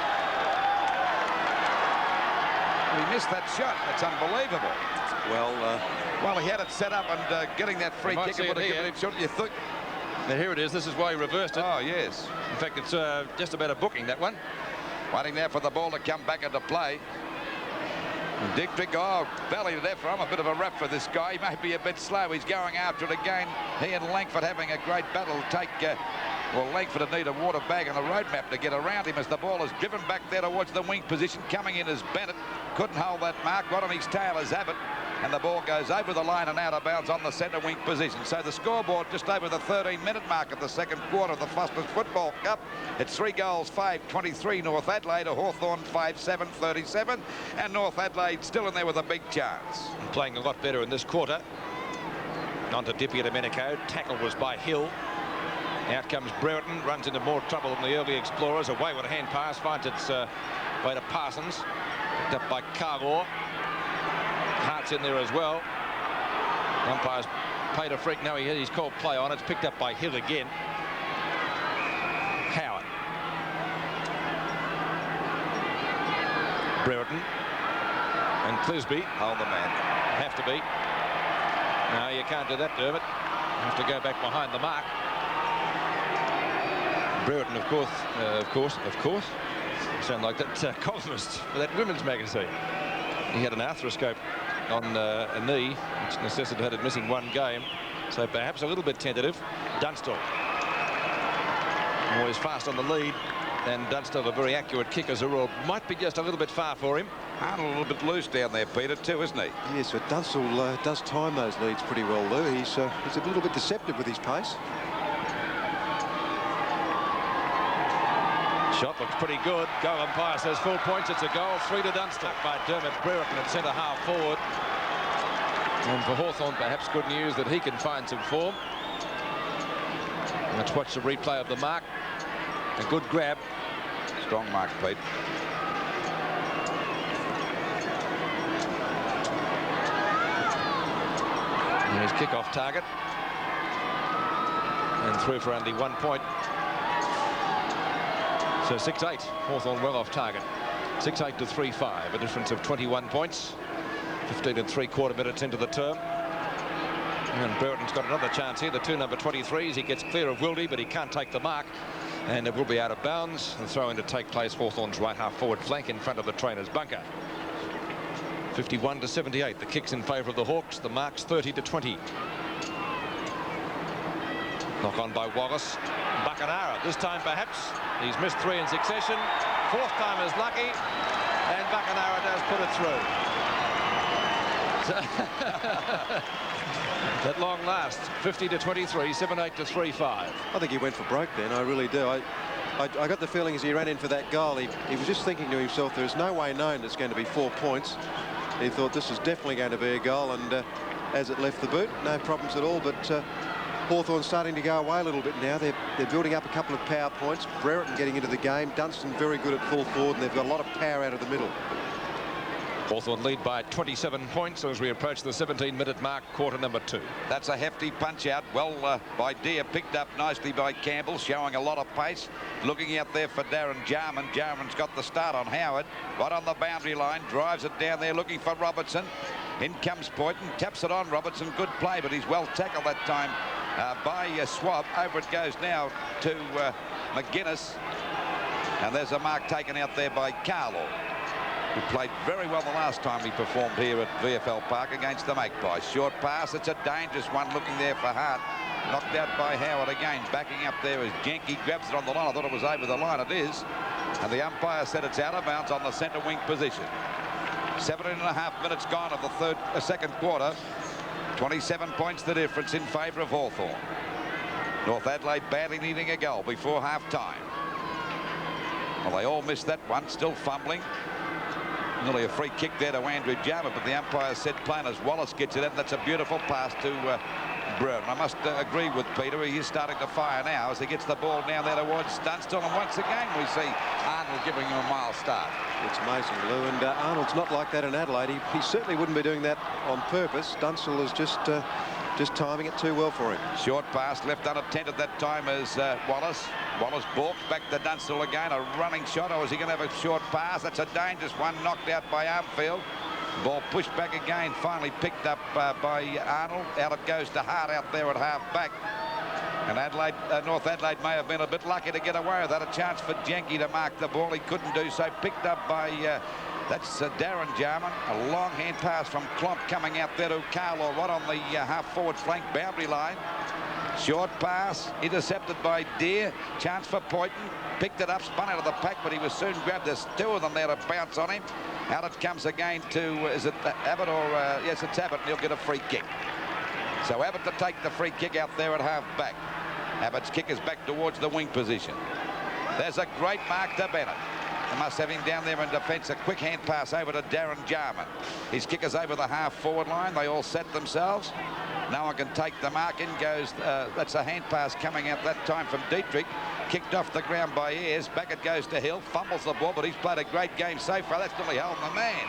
He missed that shot. That's unbelievable. Well, he had it set up and getting that free kick would have given him shot. You think? Now here it is. This is why he reversed it. Oh, yes. In fact, it's just about a booking, that one. Waiting there for the ball to come back into play. Dietrich, oh, valley to there for him. A bit of a rap for this guy. He may be a bit slow. He's going after it again. He and Langford having a great battle. Well, Langford would need a water bag and a road map to get around him as the ball is driven back there towards the wing position. Coming in as Bennett. Couldn't hold that mark. Right on his tail is Abbott. And the ball goes over the line and out of bounds on the centre wing position. So the scoreboard just over the 13-minute mark of the second quarter of the Foster's Football Cup. It's 3 goals, 5-23 North Adelaide, Hawthorn 5-7, 37. And North Adelaide still in there with a big chance. Playing a lot better in this quarter. On to Dippy Domenico. Tackle was by Hill. Out comes Brereton, runs into more trouble than the early Explorers. Away with a hand pass, finds its way to Parsons. Picked up by Carlaw. Hart's in there as well. The umpire's paid a freak. No, he's called play on. It's picked up by Hill again. Howard. Brereton. And Clisby. Hold the man. Have to be. No, you can't do that, Dermot. You have to go back behind the mark. Brereton, of course. Sound like that columnist for that women's magazine. He had an arthroscope on a knee, which necessitated missing one game. So perhaps a little bit tentative. Dunstall. Always fast on the lead. And Dunstall, a very accurate kick as a rule. Might be just a little bit far for him. And a little bit loose down there, Peter, too, isn't he? Yes, but Dunstall does time those leads pretty well, Lou. He's a little bit deceptive with his pace. Shot looks pretty good. Goal umpire says full points. It's a goal. 3 to Dunstall by Dermot Brereton at centre half forward. And for Hawthorn, perhaps good news that he can find some form. Let's watch the replay of the mark. A good grab. Strong mark, Pete. And his kick-off target. And through for only 1 point. So 6-8. Hawthorn well off target. 6-8 to 3-5. A difference of 21 points. 15 and 3/4 minutes into the term. And Brereton's got another chance here. The 2 number 23s. He gets clear of Wildy, but he can't take the mark. And it will be out of bounds. The throw in to take place. Hawthorn's right half forward flank in front of the trainer's bunker. 51 to 78. The kicks in favour of the Hawks. The marks 30 to 20. Knock on by Wallace. Buckenara. This time perhaps. He's missed 3 in succession. 4th time is lucky. And Buckenara does put it through. At long last, 50 to 23, 7-8 to 3-5. I think he went for broke then. I really do. I got the feeling as he ran in for that goal, he was just thinking to himself, there's no way known it's going to be 4 points. He thought this is definitely going to be a goal, and as it left the boot, no problems at all. But Hawthorn's starting to go away a little bit now. They're building up a couple of power points. Brereton getting into the game. Dunstan very good at full forward, and they've got a lot of power out of the middle. Hawthorn lead by 27 points as we approach the 17-minute mark, quarter number 2. That's a hefty punch out. Well by Deere, picked up nicely by Campbell, showing a lot of pace. Looking out there for Darren Jarman. Jarman's got the start on Howard. Right on the boundary line, drives it down there looking for Robertson. In comes Poynton, taps it on Robertson. Good play, but he's well tackled that time by Swab. Over it goes now to McGuinness. And there's a mark taken out there by Carlaw, who played very well the last time he performed here at VFL Park against the Magpies. Short pass, it's a dangerous one, looking there for Hart. Knocked out by Howard again. Backing up there is Jenke, grabs it on the line. I thought it was over the line. It is. And the umpire said it's out of bounds on the centre wing position. 17.5 minutes gone of the second quarter. 27 points the difference in favour of Hawthorn. North Adelaide badly needing a goal before half-time. Well, they all missed that one, still fumbling. Nearly a free kick there to Andrew Jarman, but the umpire said plain as Wallace gets it in. That's a beautiful pass to Brown. I must agree with Peter. He is starting to fire now as he gets the ball down there towards Dunstall, and once again we see Arnold giving him a mile start. It's amazing, Lou, and Arnold's not like that in Adelaide. He certainly wouldn't be doing that on purpose. Dunstall is just timing it too well for him. Short pass left unattended that time as Wallace. Wallace balks back to Dunstall again. A running shot, or is he going to have a short pass? That's a dangerous one, knocked out by Armfield. Ball pushed back again, finally picked up by Arnold. Out it goes to Hart out there at half back. And North Adelaide may have been a bit lucky to get away with that. A chance for Jenke to mark the ball. He couldn't do so. Picked up by that's Darren Jarman. A long hand pass from Klomp coming out there to Carlo right on the half-forward flank boundary line. Short pass intercepted by Deere. Chance for Poyton. Picked it up, spun out of the pack, but he was soon grabbed. There's two of them there to bounce on him. Out it comes again to, is it Abbott or, yes, it's Abbott, and he'll get a free kick. So Abbott to take the free kick out there at half-back. Abbott's kick is back towards the wing position. There's a great mark to Bennett. They must have him down there in defence. A quick hand pass over to Darren Jarman. His kick is over the half-forward line. They all set themselves. No one can take the mark. In goes, that's a hand pass coming out that time from Dietrich. Kicked off the ground by Ayres. Back it goes to Hill. Fumbles the ball, but he's played a great game so far. That's nearly holding the man.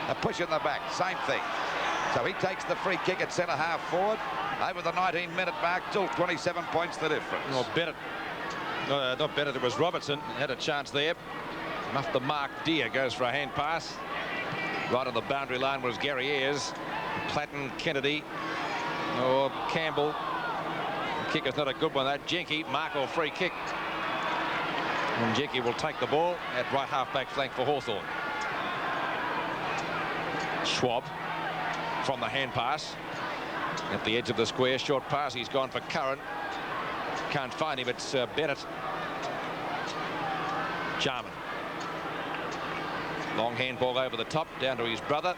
A push in the back, same thing. So he takes the free kick at centre half forward. Over the 19-minute mark, still 27 points the difference. Well, Bennett, not Bennett, it was Robertson. Had a chance there. Muffed the mark. Deere goes for a hand pass. Right on the boundary line was Gary Ayres. Platten, Kennedy, or Campbell. The kick is not a good one. That Jenke, mark or free kick. And Jenke will take the ball at right half-back flank for Hawthorn. Schwab from the hand pass. At the edge of the square, short pass. He's gone for Curran. Can't find him. It's Bennett. Jarman. Long handball over the top, down to his brother.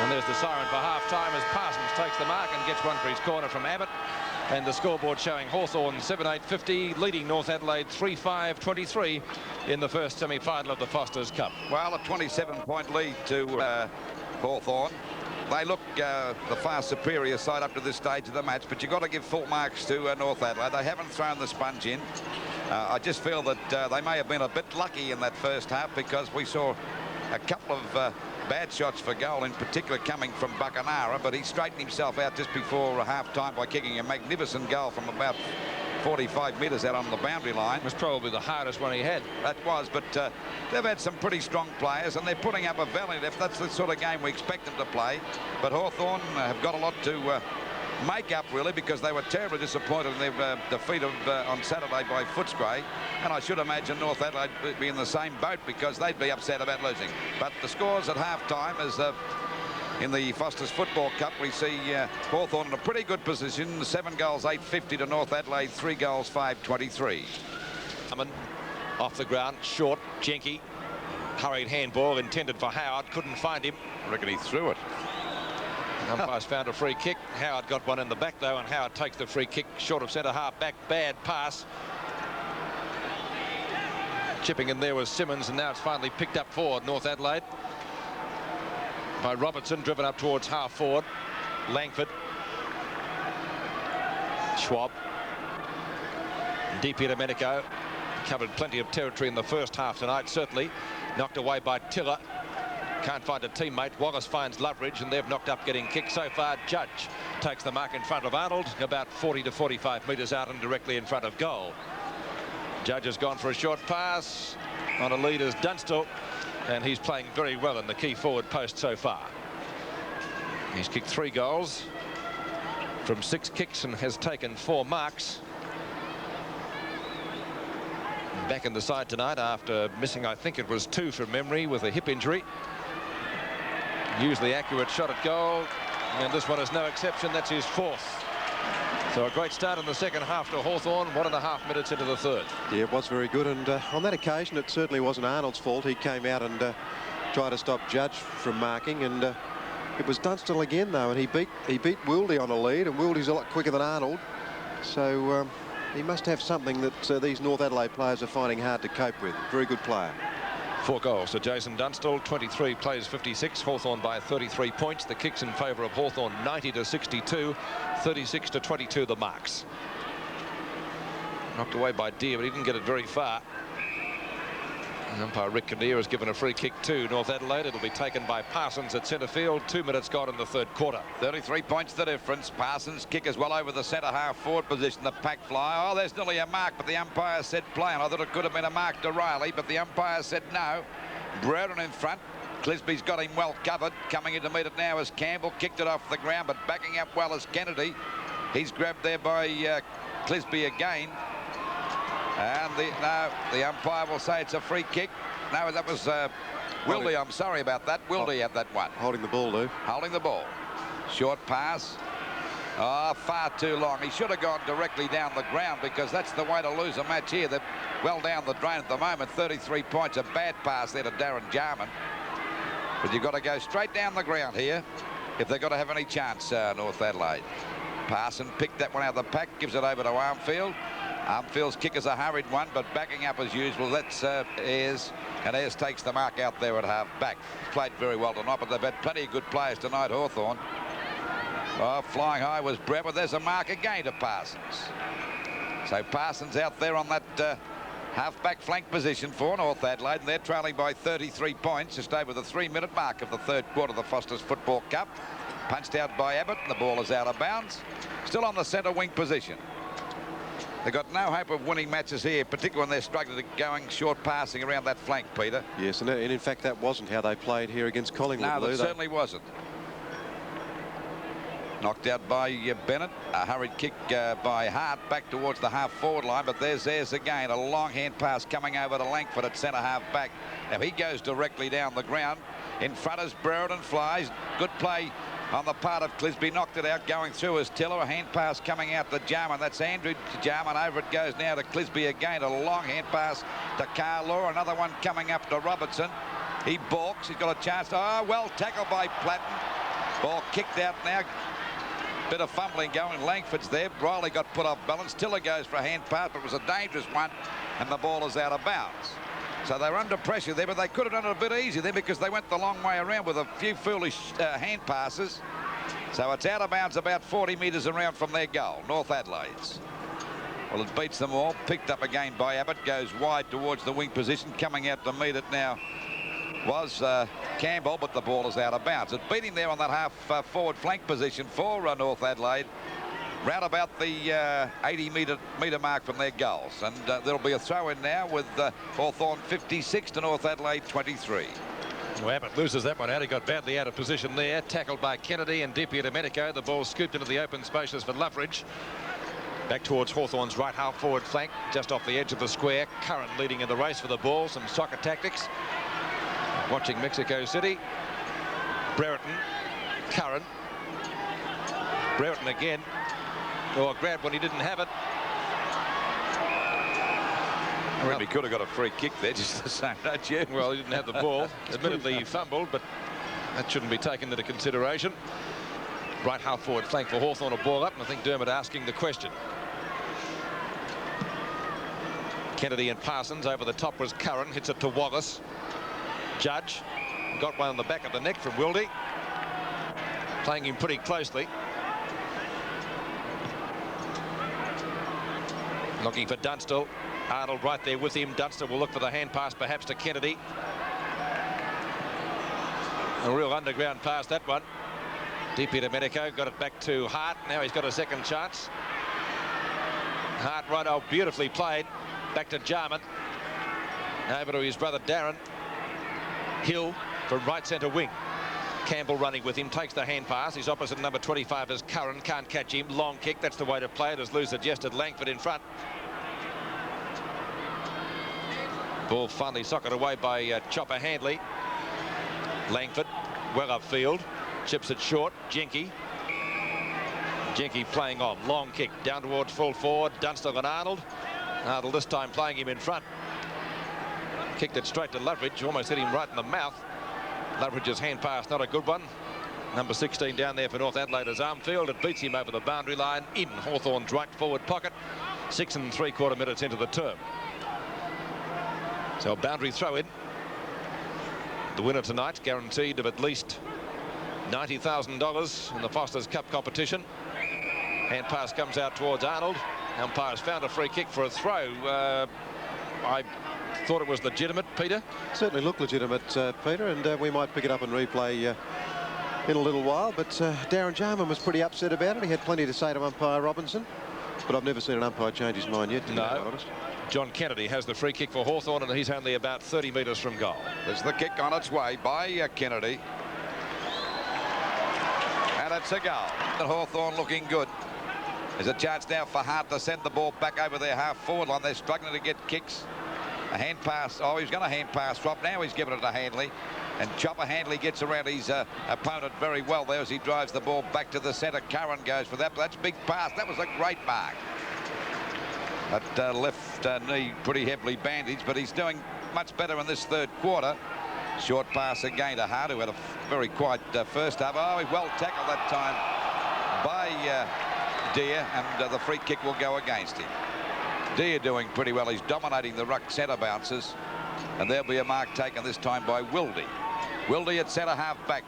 And there's the siren for half-time as Parsons takes the mark and gets one for his corner from Abbott. And the scoreboard showing Hawthorn 7-8-50, leading North Adelaide 3-5-23 in the first semi-final of the Foster's Cup. Well, a 27-point lead to Hawthorn. They look the far superior side up to this stage of the match, but you've got to give full marks to North Adelaide. They haven't thrown the sponge in. I just feel that they may have been a bit lucky in that first half, because we saw a couple of bad shots for goal, in particular coming from Buckenara, but he straightened himself out just before half-time by kicking a magnificent goal from about 45 metres out on the boundary line. It was probably the hardest one he had. That was, but they've had some pretty strong players, and they're putting up a valiant effort. That's the sort of game we expect them to play. But Hawthorn have got a lot to make up, really, because they were terribly disappointed in their defeat on Saturday by Footscray. And I should imagine North Adelaide would be in the same boat, because they'd be upset about losing. But the scores at half-time is in the Foster's Football Cup, we see Hawthorn in a pretty good position. 7 goals, 850 to North Adelaide, 3 goals, 523. Off the ground, short, Jenke. Hurried handball intended for Howard, couldn't find him. I reckon he threw it. Umpires found a free kick. Howard got one in the back, though, and Howard takes the free kick short of centre half back. Bad pass. Chipping in there was Simmons, and now it's finally picked up forward, North Adelaide, by Robertson, driven up towards half forward. Langford. Schwab. DP Domenico covered plenty of territory in the first half tonight, certainly. Knocked away by Tiller. Can't find a teammate. Wallace finds Loveridge, and they've knocked up getting kicked so far. Judge takes the mark in front of Arnold, about 40 to 45 metres out and directly in front of goal. Judge has gone for a short pass. On a lead is Dunstall, and he's playing very well in the key forward post so far. He's kicked 3 goals from 6 kicks and has taken 4 marks. Back in the side tonight after missing, I think it was 2 from memory, with a hip injury. Usually accurate shot at goal, and this one is no exception. That's his 4th. So a great start in the second half to Hawthorn, 1.5 minutes into the third. Yeah, it was very good, and on that occasion it certainly wasn't Arnold's fault. He came out and tried to stop Judge from marking, and it was Dunstall again though, and he beat Wildy on a lead, and Wildy's a lot quicker than Arnold, so he must have something that these North Adelaide players are finding hard to cope with. Very good player. 4 goals to Jason Dunstall, 23 plays 56, Hawthorn by 33 points. The kicks in favour of Hawthorn 90-62, 36-22 the marks. Knocked away by Deere, but he didn't get it very far. And umpire Rick Kinnear has given a free kick to North Adelaide. It'll be taken by Parsons at centre field. 2 minutes gone in the third quarter. 33 points the difference. Parsons kick as well over the centre half forward position. The pack fly. Oh, there's nearly a mark, but the umpire said play. And I thought it could have been a mark to Riley, but the umpire said no. Brereton in front. Clisby's got him well covered. Coming in to meet it now is Campbell. Kicked it off the ground, but backing up well as Kennedy. He's grabbed there by Clisby again. And the umpire will say it's a free kick. No, that was Wildy. I'm sorry about that. Wildy had that one. Holding the ball, Lou. Holding the ball. Short pass. Oh, far too long. He should have gone directly down the ground, because that's the way to lose a match here. They're well down the drain at the moment. 33 points. A bad pass there to Darren Jarman. But you've got to go straight down the ground here if they've got to have any chance, North Adelaide. Parson picked that one out of the pack. Gives it over to Armfield. Armfield's kick is a hurried one, but backing up as usual. That's Ayres, and Ayres takes the mark out there at half back. Played very well tonight, but they've had plenty of good players tonight, Hawthorn. Oh, flying high was Brett, but there's a mark again to Parsons. So Parsons out there on that half-back flank position for North Adelaide, and they're trailing by 33 points, just over the 3-minute mark of the third quarter of the Foster's Football Cup. Punched out by Abbott, and the ball is out of bounds. Still on the centre wing position. They've got no hope of winning matches here, particularly when they're struggling to going short passing around that flank, Peter. Yes, and in fact that wasn't how they played here against Collingwood. No, that certainly wasn't. Knocked out by Bennett. A hurried kick by Hart back towards the half-forward line, but there's Ayres again. A long hand pass coming over to Langford at centre half-back. Now he goes directly down the ground. In front as Brereton flies. Good play on the part of Clisby. Knocked it out. Going through as Tiller. A hand pass coming out to Jarman. That's Andrew Jarman. Over it goes now to Clisby again. A long hand pass to Carlaw. Another one coming up to Robertson. He balks. He's got a chance. Oh, well tackled by Platten. Ball kicked out now. Bit of fumbling going. Langford's there. Riley got put off balance. Tiller goes for a hand pass, but it was a dangerous one, and the ball is out of bounds. So they're under pressure there, but they could have done it a bit easier there, because they went the long way around with a few foolish hand passes. So it's out of bounds about 40 metres around from their goal, North Adelaide's. Well, it beats them all. Picked up again by Abbott. Goes wide towards the wing position. Coming out to meet it now was Campbell, but the ball is out of bounds. It beat him there on that half-forward flank position for North Adelaide, round about the 80-metre mark from their goals. And there'll be a throw-in now with Hawthorn 56 to North Adelaide 23. Well, Abbott loses that one out. He got badly out of position there. Tackled by Kennedy and DiPietro. The ball scooped into the open spaces for Loveridge. Back towards Hawthorn's right half-forward flank, just off the edge of the square. Curran leading in the race for the ball. Some soccer tactics. Watching Mexico City. Brereton, Curran. Brereton again. Oh, grabbed when he didn't have it. I really could have got a free kick there, just the same, don't you? Well, he didn't have the ball. Admittedly, he fumbled, but that shouldn't be taken into consideration. Right half-forward flank for Hawthorn, a ball up, and I think Dermot asking the question. Kennedy and Parsons. Over the top was Curran. Hits it to Wallace. Judge got one on the back of the neck from Wildy. Playing him pretty closely. Looking for Dunstall. Arnold right there with him. Dunstall will look for the hand pass perhaps to Kennedy. A real underground pass, that one. DiPietro got it back to Hart. Now he's got a second chance. Hart right off, beautifully played. Back to Jarman. Over to his brother Darren. Hill from right centre wing. Campbell running with him, takes the hand pass. His opposite number 25 is Curran. Can't catch him. Long kick. That's the way to play it, as Lou suggested. Langford in front. Ball finally socked away by Chopper Handley. Langford well upfield. Chips it short. Jenke. Jenke playing on. Long kick down towards full forward. Dunstall and Arnold. Arnold this time playing him in front. Kicked it straight to Loveridge. Almost hit him right in the mouth. Loveridge's hand pass, not a good one. Number 16 down there for North Adelaide is Armfield. It beats him over the boundary line in Hawthorn's right forward pocket. 6 3/4 minutes into the term. So a boundary throw in. The winner tonight guaranteed of at least $90,000 in the Foster's Cup competition. Hand pass comes out towards Arnold. Umpire's found a free kick for a throw. I thought it was legitimate, Peter. Certainly looked legitimate, Peter, and we might pick it up and replay in a little while. But Darren Jarman was pretty upset about it. He had plenty to say to umpire Robinson, but I've never seen an umpire change his mind yet, to be honest. John Kennedy has the free kick for Hawthorn, and he's only about 30 metres from goal. There's the kick on its way by Kennedy. And it's a goal. And Hawthorn looking good. There's a chance now for Hart to send the ball back over their half-forward line. They're struggling to get kicks. A hand pass. Oh, he's going to hand pass swap. Now he's given it to Handley. And Chopper Handley gets around his opponent very well there as he drives the ball back to the centre. Curran goes for that. But that's a big pass. That was a great mark. That left knee pretty heavily bandaged, but he's doing much better in this third quarter. Short pass again to Hart, who had a very quiet first half. Oh, he well tackled that time by Deere, and the free kick will go against him. Deere doing pretty well. He's dominating the ruck centre bounces, and there'll be a mark taken this time by Wildy. Wildy at centre half back.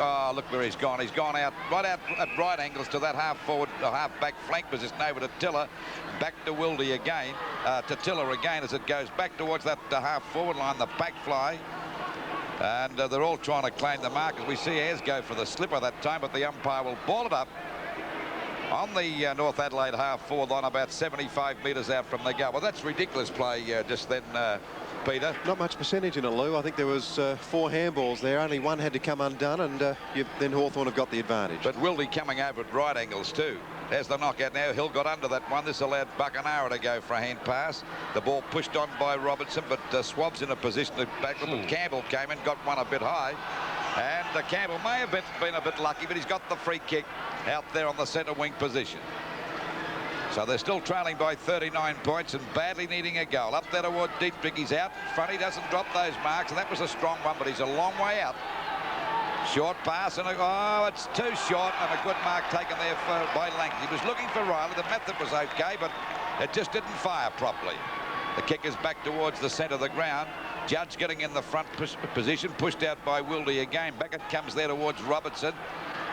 Oh, look where he's gone. He's gone out at right angles to that half forward, half back flank position over to Tiller. Back to Wildy again, to Tiller again as it goes back towards that half forward line, the back fly. And they're all trying to claim the mark as we see Ayres go for the slipper that time, but the umpire will ball it up on the North Adelaide half forward line about 75 metres out from the goal. Well, that's ridiculous play just then, Peter. Not much percentage in it, Lou. I think there was 4 handballs there. Only one had to come undone, and then Hawthorn have got the advantage. But Wildy coming over at right angles too. There's the knockout now. Hill got under that one. This allowed Buckenara to go for a hand pass. The ball pushed on by Robertson, but Swab's in a position to back. But Campbell came in, got one a bit high. And Campbell may have been a bit lucky, but he's got the free kick out there on the centre wing position. So they're still trailing by 39 points and badly needing a goal. Up there toward Dietrich. He's out in front. He doesn't drop those marks, and that was a strong one, but he's a long way out. Short pass, and oh, it's too short, and a good mark taken there by Langton. He was looking for Riley. The method was okay, but it just didn't fire properly. The kick is back towards the centre of the ground. Judge getting in the front position, pushed out by Wildy again. Back it comes there towards Robertson.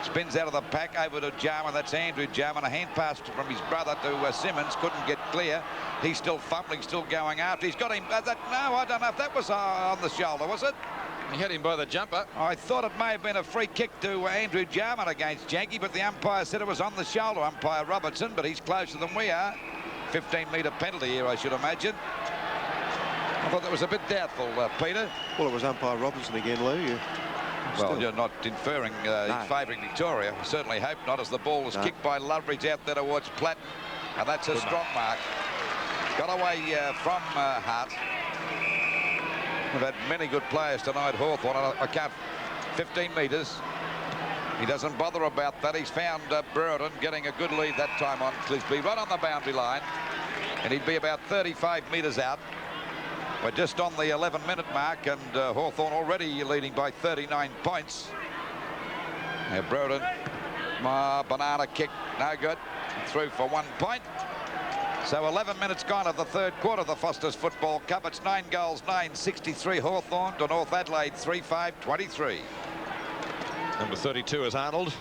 Spins out of the pack over to Jarman. That's Andrew Jarman. A hand pass from his brother to Simmons. Couldn't get clear. He's still fumbling, still going after. He's got him. No, I don't know if that was on the shoulder, was it? He had him by the jumper. I thought it may have been a free kick to Andrew Jarman against Jenke, but the umpire said it was on the shoulder, umpire Robertson, but he's closer than we are. 15-metre penalty here, I should imagine. I thought that was a bit doubtful, Peter. Well, it was umpire Robinson again, Lou. Well, you're not inferring he's favouring Victoria. I certainly hope not, as the ball was kicked by Loveridge out there towards Platt. And that's a strong mark. Got away from Hart. We've had many good players tonight, Hawthorn. I can't... 15 metres. He doesn't bother about that. He's found Brereton getting a good lead that time on Clisby, right on the boundary line. And he'd be about 35 metres out. We're just on the 11-minute mark, and Hawthorn already leading by 39 points. Now Brereton, banana kick, no good. Through for 1 point. So 11 minutes gone of the third quarter of the Foster's Football Cup. It's 9 goals, 9-63 Hawthorn to North Adelaide 3-5-23. Number 32 is Arnold.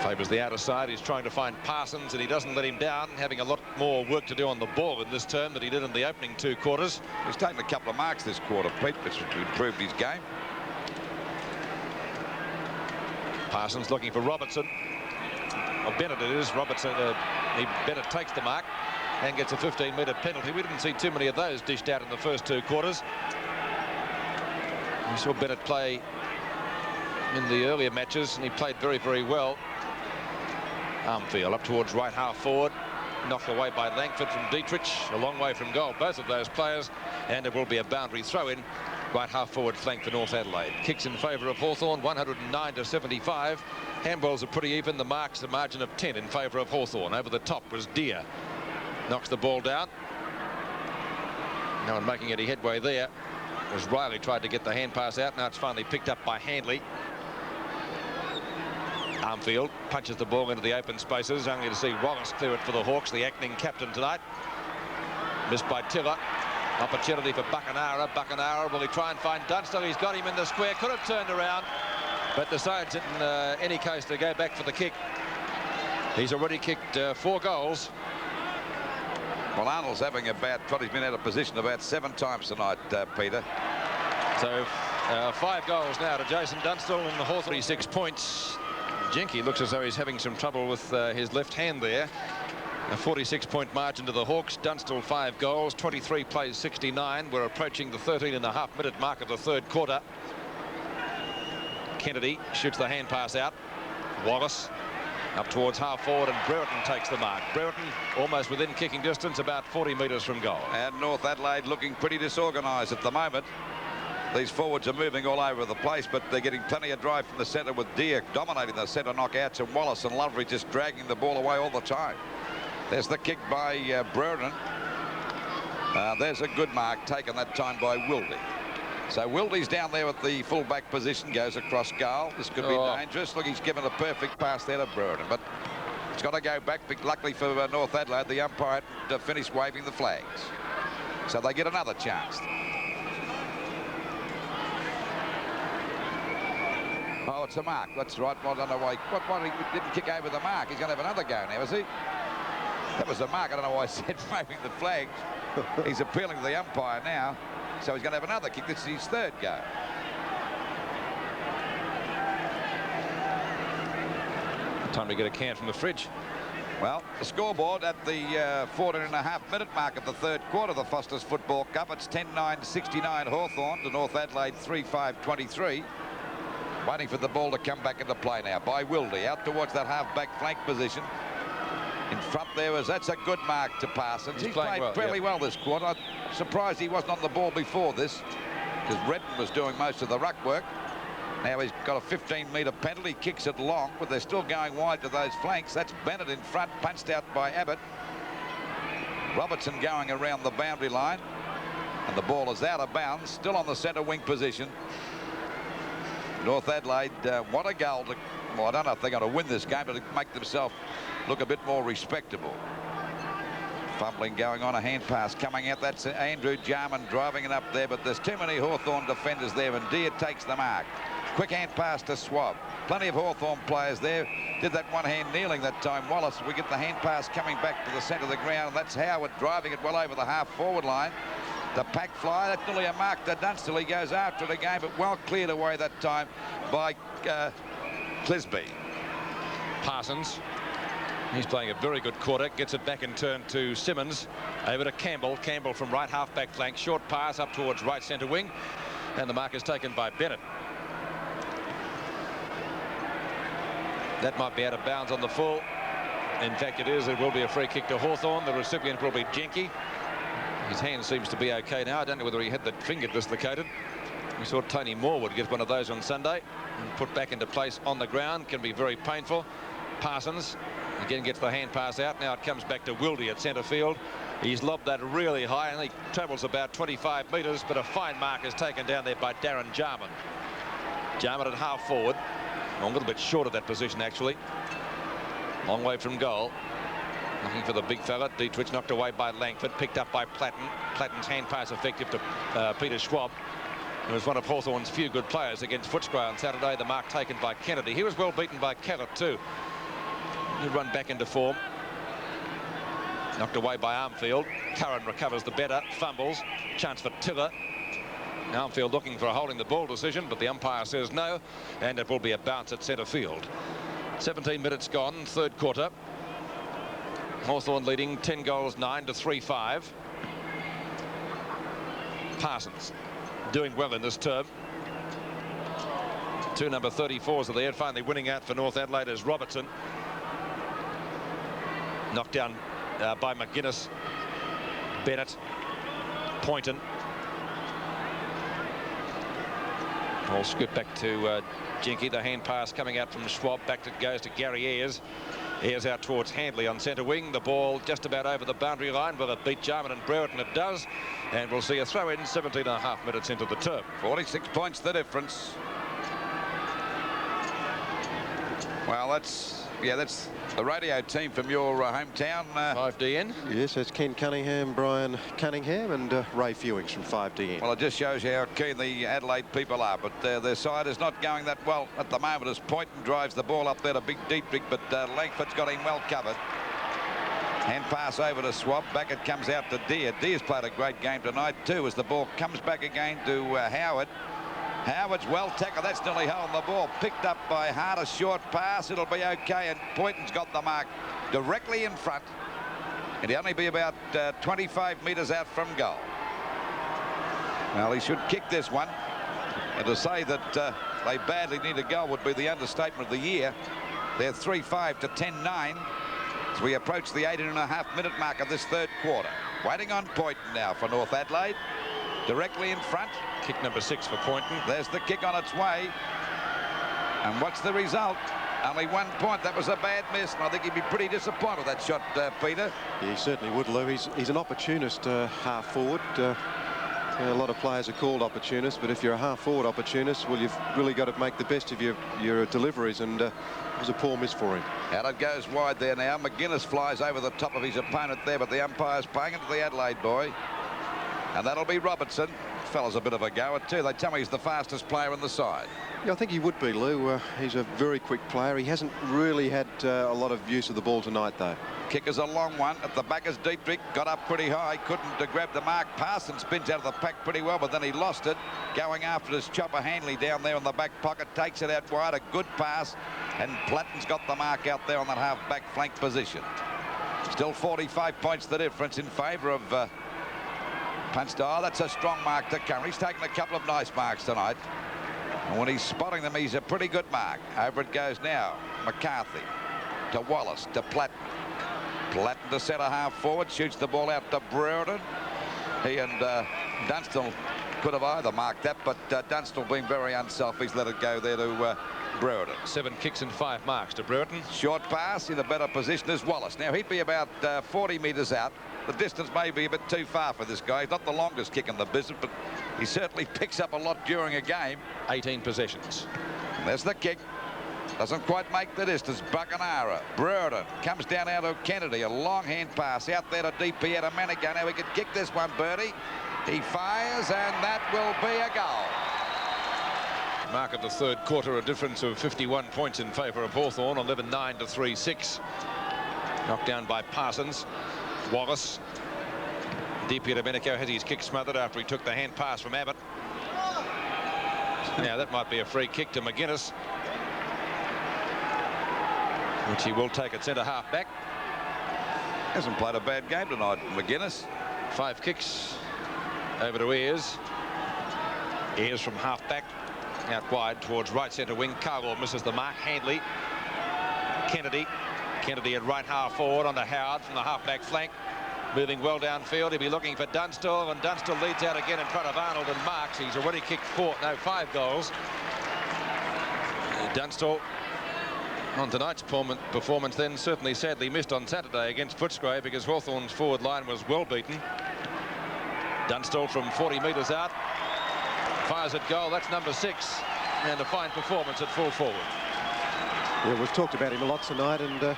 Favours the outer side. He's trying to find Parsons, and he doesn't let him down, having a lot more work to do on the ball in this term than he did in the opening 2 quarters. He's taken a couple of marks this quarter, Pete, which improved his game. Parsons looking for Robertson. Well, Bennett it is. Robertson, Bennett takes the mark and gets a 15-metre penalty. We didn't see too many of those dished out in the first 2 quarters. We saw Bennett play in the earlier matches, and he played very, very well. Armfield up towards right half forward. Knocked away by Langford from Dietrich. A long way from goal, both of those players. And it will be a boundary throw in right half forward flank for North Adelaide. Kicks in favour of Hawthorn, 109 to 75. Handballs are pretty even. The mark's a margin of 10 in favour of Hawthorn. Over the top was Deer. Knocks the ball down. No one making any headway there. As Riley tried to get the hand pass out. Now it's finally picked up by Handley. Armfield punches the ball into the open spaces, only to see Wallace clear it for the Hawks, the acting captain tonight. Missed by Tiller. Opportunity for Buckenara. Buckenara, will he try and find Dunstall? He's got him in the square. Could have turned around, but decides in any case to go back for the kick. He's already kicked 4 goals. Well, Arnold's having a bad trot. He's been out of position about 7 times tonight, Peter. So 5 goals now to Jason Dunstall in the Hawthorn. 36 points. Jenke looks as though he's having some trouble with his left hand there. A 46-point margin to the Hawks. Dunstall 5 goals, 23 plays 69. We're approaching the 13.5-minute mark of the 3rd quarter. Kennedy shoots the hand pass out. Wallace up towards half forward, and Brereton takes the mark. Brereton almost within kicking distance, about 40 metres from goal. And North Adelaide looking pretty disorganised at the moment. These forwards are moving all over the place, but they're getting plenty of drive from the centre, with Deer dominating the centre knockouts and Wallace and Loveridge just dragging the ball away all the time. There's the kick by Brereton. There's a good mark taken that time by Wildy. So Wildy's down there with the full-back position, goes across goal. This could be dangerous. Look, he's given a perfect pass there to Brereton, but it's got to go back. Luckily for North Adelaide, the umpire finished waving the flags. So they get another chance. Oh, it's a mark. That's right. Well, I don't know why. What, he didn't kick over the mark. He's going to have another go now, is he? That was a mark. I don't know why I said waving the flags. He's appealing to the umpire now. So he's going to have another kick. This is his 3rd go. Time to get a can from the fridge. Well, the scoreboard at the 14.5-minute mark of the 3rd quarter of the Foster's Football Cup. It's 10-9-69 Hawthorn to North Adelaide 3-5-23. Waiting for the ball to come back into play now by Wildy, out towards that half-back flank position. In front there was, that's a good mark to Parsons. He's played well, fairly well this quarter. I'm surprised he wasn't on the ball before this, because Redden was doing most of the ruck work. Now he's got a 15-metre penalty, kicks it long, but they're still going wide to those flanks. That's Bennett in front, punched out by Abbott. Robertson going around the boundary line, and the ball is out of bounds, still on the centre wing position. North Adelaide want a goal to, well, I don't know if they're going to win this game, but to make themselves look a bit more respectable. Fumbling going on, a hand pass coming out. That's Andrew Jarman driving it up there, but there's too many Hawthorn defenders there, and Deer takes the mark. Quick hand pass to Swab. Plenty of Hawthorn players there. Did that one-hand kneeling that time. Wallace, we get the hand pass coming back to the centre of the ground, and that's Howard driving it well over the half-forward line. The pack fly, that's nearly a mark to Dunstall. He goes after it again, but well cleared away that time by Clisby. Parsons, he's playing a very good quarter, gets it back in turn to Simmons, over to Campbell. Campbell from right half-back flank, short pass up towards right centre wing, and the mark is taken by Bennett. That might be out of bounds on the full. In fact, it is. It will be a free kick to Hawthorn. The recipient will be Jenke. His hand seems to be okay now. I don't know whether he had the finger dislocated. We saw Tony Morwood get one of those on Sunday and put back into place on the ground. Can be very painful. Parsons again gets the hand pass out. Now it comes back to Wildy at centre field. He's lobbed that really high, and he travels about 25 metres, but a fine mark is taken down there by Darren Jarman. Jarman at half forward. A little bit short of that position, actually. Long way from goal. Looking for the big fella. Dietrich knocked away by Langford, picked up by Platten. Platten's hand pass effective to Peter Schwab, who was one of Hawthorn's few good players against Footscray on Saturday. The mark taken by Kennedy. He was well beaten by Kellett too. He run back into form. Knocked away by Armfield. Curran recovers the better, fumbles. Chance for Tiller. Armfield looking for a holding the ball decision, but the umpire says no, and it will be a bounce at centre field. 17 minutes gone, 3rd quarter. Hawthorn leading 10 goals 9 to 3-5. Parsons doing well in this term. 2 number 34s are there. Finally winning out for North Adelaide is Robertson. Knocked down by McGuinness. Bennett. Poynton. Ball scooped back to Jinky. The hand pass coming out from Schwab. Back it goes to Gary Ayres. Ayres out towards Handley on centre wing. The ball just about over the boundary line. Will it beat Jarman and Brereton? It does. And we'll see a throw in 17.5 minutes into the term. 46 points the difference. Well, that's the radio team from your hometown. 5DN. Yes, that's Ken Cunningham, Brian Cunningham, and Ray Fewings from 5DN. Well, it just shows you how keen the Adelaide people are, but their side is not going that well at the moment as Poynton drives the ball up there to Big Dietrich, but Langford's got him well covered. Hand pass over to Swab. Back it comes out to Deere. Deere's played a great game tonight too as the ball comes back again to Howard. Howard's well tackled. That's nearly holding the ball. Picked up by Hart. A short pass. It'll be okay. And Poynton's got the mark directly in front. And he'll only be about 25 metres out from goal. Well, he should kick this one. And to say that they badly need a goal would be the understatement of the year. They're 3-5 to 10-9 as we approach the 18.5-minute mark of this third quarter. Waiting on Poynton now for North Adelaide. Directly in front. Kick number 6 for Poynton. There's the kick on its way. And what's the result? Only 1 point. That was a bad miss, and I think he'd be pretty disappointed with that shot, Peter. Yeah, he certainly would, Lou. He's an opportunist half forward. A lot of players are called opportunists, but if you're a half forward opportunist, well, you've really got to make the best of your deliveries, and it was a poor miss for him. Out it goes wide there now. McGuinness flies over the top of his opponent there, but the umpire's paying it to the Adelaide boy. And that'll be Robertson. Fella's a bit of a goer too. They tell me he's the fastest player on the side. Yeah, I think he would be, Lou. He's a very quick player. He hasn't really had a lot of use of the ball tonight, though. Kick is a long one. At the back is Dietrich. Got up pretty high. Couldn't grab the mark. Parson spins out of the pack pretty well, but then he lost it. Going after his Chopper Handley down there in the back pocket. Takes it out wide. A good pass. And Platten's got the mark out there on that half-back flank position. Still 45 points the difference in favour of Punstyle. That's a strong mark to Curry. He's taken a couple of nice marks tonight. And when he's spotting them, he's a pretty good mark. Over it goes now. McCarthy to Wallace to Platten. Platten to centre half forward. Shoots the ball out to Brereton. He and Dunstall could have either marked that, but Dunstall being very unselfish, let it go there to Brereton. 7 kicks and 5 marks to Brereton. Short pass in a better position is Wallace. Now he'd be about 40 metres out. The distance may be a bit too far for this guy. He's not the longest kick in the business, but he certainly picks up a lot during a game. 18 possessions. And there's the kick. Doesn't quite make the distance. Buckenara. Brereton comes down out of Kennedy. A long hand pass out there to DP out of Manico. Now he could kick this one, Bertie. He fires, and that will be a goal. Mark of the third quarter, a difference of 51 points in favour of Hawthorn. 11-9 to 3-6. Knocked down by Parsons. Wallace. DP Domenico has his kick smothered after he took the hand pass from Abbott. Now that might be a free kick to McGuinness, which he will take at centre half back. Hasn't played a bad game tonight, McGuinness. 5 kicks over to Ayres. Ayres from half back out wide towards right centre wing. Carwell misses the mark. Handley. Kennedy at right half forward onto Howard from the half-back flank. Moving well downfield. He'll be looking for Dunstall, and Dunstall leads out again in front of Arnold and marks. He's already kicked 5 goals. Dunstall on tonight's performance then certainly sadly missed on Saturday against Footscray because Hawthorn's forward line was well beaten. Dunstall from 40 metres out. Fires at goal. That's number 6. And a fine performance at full forward. Yeah, we've talked about him a lot tonight, and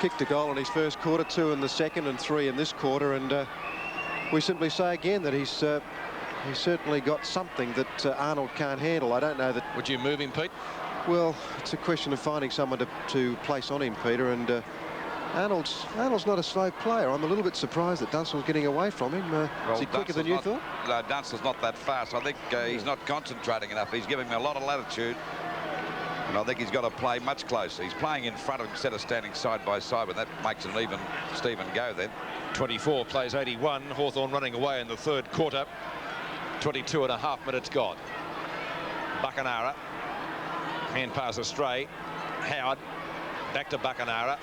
kicked a goal in his first quarter, 2 in the second, and 3 in this quarter. And we simply say again that he's certainly got something that Arnold can't handle. I don't know that. Would you move him, Pete? Well, it's a question of finding someone to place on him, Peter. And Arnold's not a slow player. I'm a little bit surprised that Dunstall's getting away from him. Is he quicker than you thought? No, Dunstall's not that fast. I think he's not concentrating enough. He's giving me a lot of latitude. And I think he's got to play much closer. He's playing in front of him instead of standing side by side, but that makes an even Stephen go then. 24 plays 81. Hawthorn running away in the third quarter. 22.5 minutes gone. Buckenara. Hand pass astray. Howard. Back to Buckenara.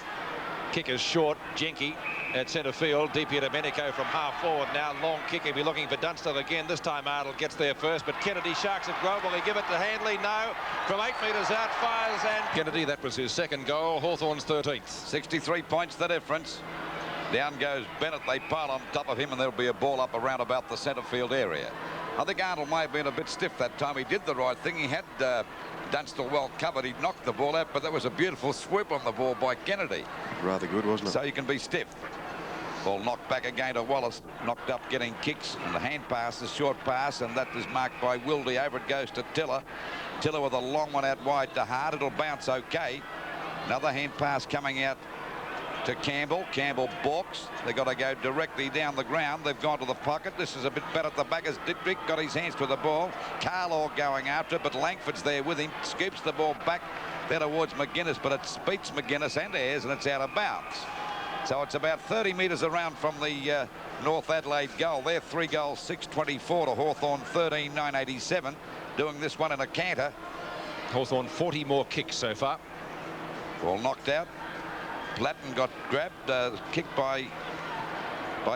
Kick is short. Jenke. at centre field. Deepy Domenico from half forward now. Long kick. He'll be looking for Dunstall again. This time Ardle gets there first, but Kennedy sharks it well. Will he give it to Handley? No. From 8 metres out, fires, and Kennedy, that was his second goal. Hawthorn's 13th. 63 points the difference. Down goes Bennett. They pile on top of him, and there'll be a ball up around about the centre field area. I think Ardle may have been a bit stiff that time. He did the right thing. He had Dunstall well covered. He knocked the ball out, but that was a beautiful swoop on the ball by Kennedy. Rather good, wasn't it? So you can be stiff. Ball knocked back again to Wallace. Knocked up, getting kicks. And the hand pass, the short pass, and that is marked by Wildy. Over it goes to Tiller. Tiller with a long one out wide to Hart. It'll bounce okay. Another hand pass coming out to Campbell. Campbell balks. They've got to go directly down the ground. They've gone to the pocket. This is a bit better at the back as Dittrich got his hands to the ball. Carlaw going after it, but Langford's there with him. Scoops the ball back there towards McGuinness, but it beats McGuinness and Ayres, and it's out of bounds. So it's about 30 metres around from the North Adelaide goal. They're 3 goals, 6.24 to Hawthorn, 13.987. Doing this one in a canter. Hawthorn 40 more kicks so far. Ball knocked out. Platten got grabbed, kicked by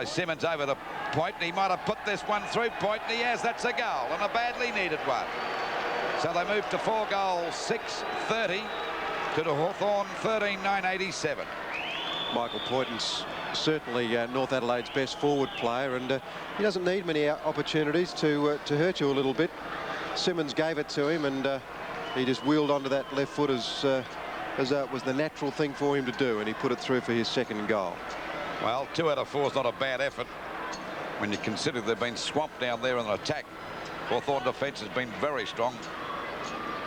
Simmons over the point, and he might have put this one through point, and he has. That's a goal, and a badly needed one. So they move to 4 goals, 6.30 to the Hawthorn, 13.987. Michael Poynton's certainly North Adelaide's best forward player, and he doesn't need many opportunities to hurt you a little bit. Simmons gave it to him, and he just wheeled onto that left foot as it was the natural thing for him to do, and he put it through for his second goal. Well, 2 out of 4 is not a bad effort when you consider they've been swamped down there in an attack. Hawthorn defence has been very strong.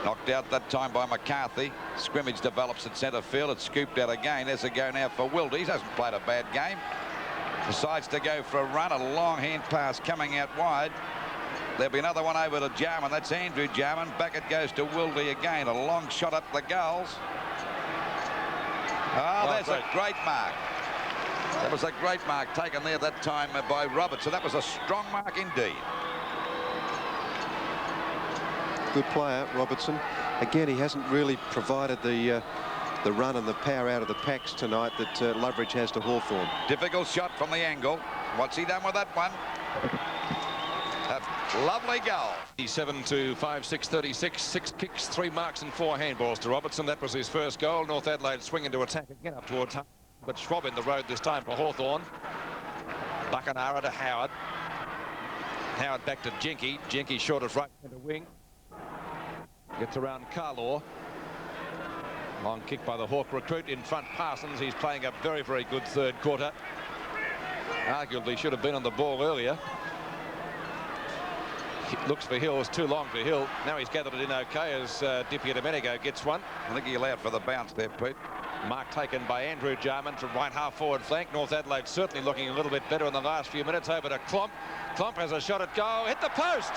Knocked out that time by McCarthy. Scrimmage develops at centre field. It's scooped out again. There's a go now for Wildy. He hasn't played a bad game. Decides to go for a run. A long hand pass coming out wide. There'll be another one over to Jarman. That's Andrew Jarman. Back it goes to Wildy again. A long shot up the goals. Oh, there's a great mark. That was a great mark taken there that time by Roberts. So that was a strong mark indeed. Good player, Robertson. Again, he hasn't really provided the run and the power out of the packs tonight that Loveridge has to Hawthorn. Difficult shot from the angle. What's he done with that one? A lovely goal. 7 to 5, 6.36. 6 kicks, 3 marks and 4 handballs to Robertson. That was his first goal. North Adelaide swing into attack again up towards Hart, but Schwab in the road this time for Hawthorn. Buckenara to Howard. Howard back to Jenke. Jenke short of right centre wing. Gets around Carlaw. Long kick by the Hawk recruit in front. Parsons. He's playing a very, very good third quarter. Arguably should have been on the ball earlier. Looks for Hill. It's too long for Hill. Now he's gathered it in okay as Deepy Domenico gets one. I think he allowed for the bounce there, Pete. Mark taken by Andrew Jarman from right half forward flank. North Adelaide certainly looking a little bit better in the last few minutes. Over to Klomp. Klomp has a shot at goal. Hit the post.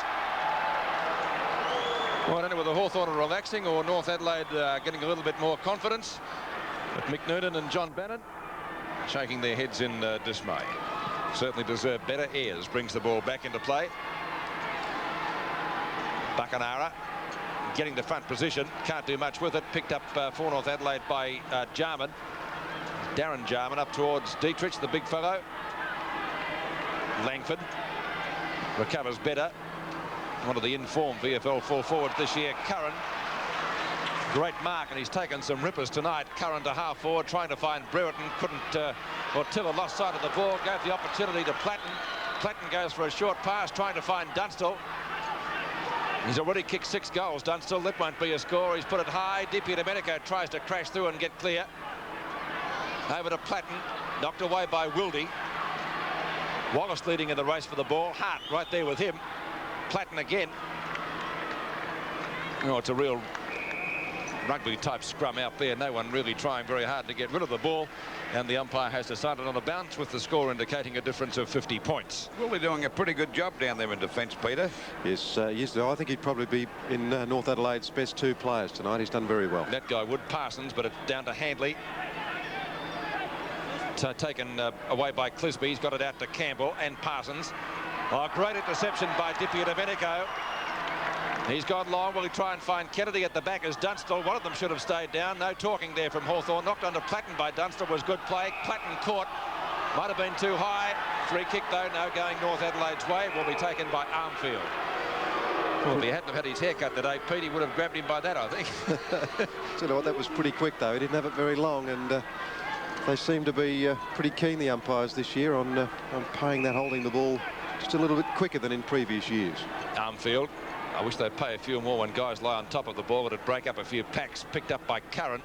Well, I don't know whether Hawthorn are relaxing or North Adelaide getting a little bit more confidence. But Mick Noonan and John Bannon shaking their heads in dismay. Certainly deserve better. Ayres brings the ball back into play. Buckenara getting the front position. Can't do much with it. Picked up for North Adelaide by Jarman. Darren Jarman up towards Dittrich, the big fellow. Langford recovers better. One of the informed VFL full forwards this year, Curran. Great mark, and he's taken some rippers tonight. Curran to half forward, trying to find Brereton. Couldn't, or Tiller lost sight of the ball. Gave the opportunity to Platten. Platten goes for a short pass, trying to find Dunstall. He's already kicked 6 goals, Dunstall. That won't be a score. He's put it high. Deepy Domenico tries to crash through and get clear. Over to Platten. Knocked away by Wildy. Wallace leading in the race for the ball. Hart right there with him. Platten again. Oh, it's a real rugby type scrum out there. No one really trying very hard to get rid of the ball, and the umpire has decided on a bounce, with the score indicating a difference of 50 points. We'll be doing a pretty good job down there in defence, Peter. Yes, yes, I think he'd probably be in North Adelaide's best 2 players tonight. He's done very well. That guy would, Parsons, but it's down to Handley. Taken away by Clisby. He's got it out to Campbell and Parsons. Oh, great interception by Deepy Domenico. He's gone long. Will he try and find Kennedy at the back as Dunstall? One of them should have stayed down. No talking there from Hawthorn. Knocked onto Platten by Dunstall was good play. Platten caught. Might have been too high. Free kick, though, no going North Adelaide's way. Will be taken by Armfield. Well, if he hadn't have had his haircut today, Pete, he would have grabbed him by that, I think. You know what, that was pretty quick, though. He didn't have it very long, and they seem to be pretty keen, the umpires, this year on paying that holding the ball just a little bit quicker than in previous years. Armfield. I wish they'd pay a few more when guys lie on top of the ball. It'd break up a few packs picked up by Curran.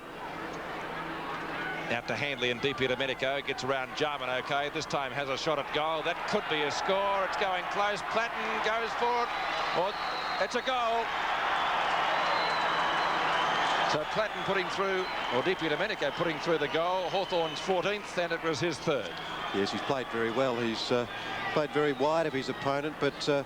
Out to Handley and DP Domenico. Gets around Jarman okay. This time has a shot at goal. That could be a score. It's going close. Platten goes for it. Well, it's a goal. So Platten putting through, or DP Domenico putting through the goal. Hawthorn's 14th, and it was his 3rd. Yes, he's played very well. He's played very wide of his opponent, but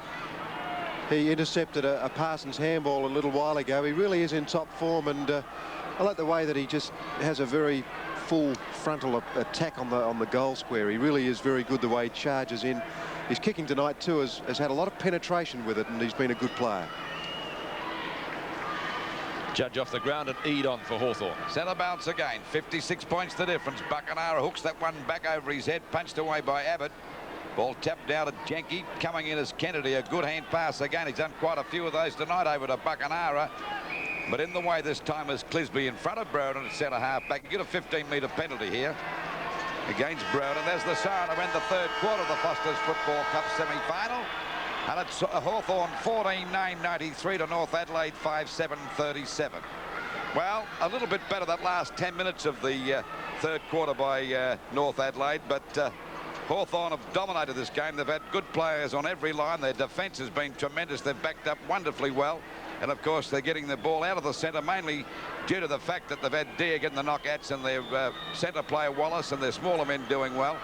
he intercepted a Parsons handball a little while ago. He really is in top form, and I like the way that he just has a very full frontal attack on the goal square. He really is very good the way he charges in. His kicking tonight too has had a lot of penetration with it, and he's been a good player. Judge off the ground and Eade on for Hawthorn. Centre bounce again. 56 points the difference. Buckenara hooks that one back over his head, punched away by Abbott. Ball tapped down to Jenke. Coming in as Kennedy. A good hand pass again. He's done quite a few of those tonight over to Buckenara. But in the way this time is Clisby in front of Brereton at centre half back. You get a 15-metre penalty here against Brereton. There's the siren to end the 3rd quarter of the Foster's Football Cup semi-final. And it's Hawthorn 14-9-93 to North Adelaide 5-7-37. Well, a little bit better that last 10 minutes of the 3rd quarter by North Adelaide, but Hawthorn have dominated this game. They've had good players on every line. Their defence has been tremendous. They've backed up wonderfully well. And, of course, they're getting the ball out of the centre, mainly due to the fact that they've had Deer getting the knockouts and their centre player Wallace and their smaller men doing well.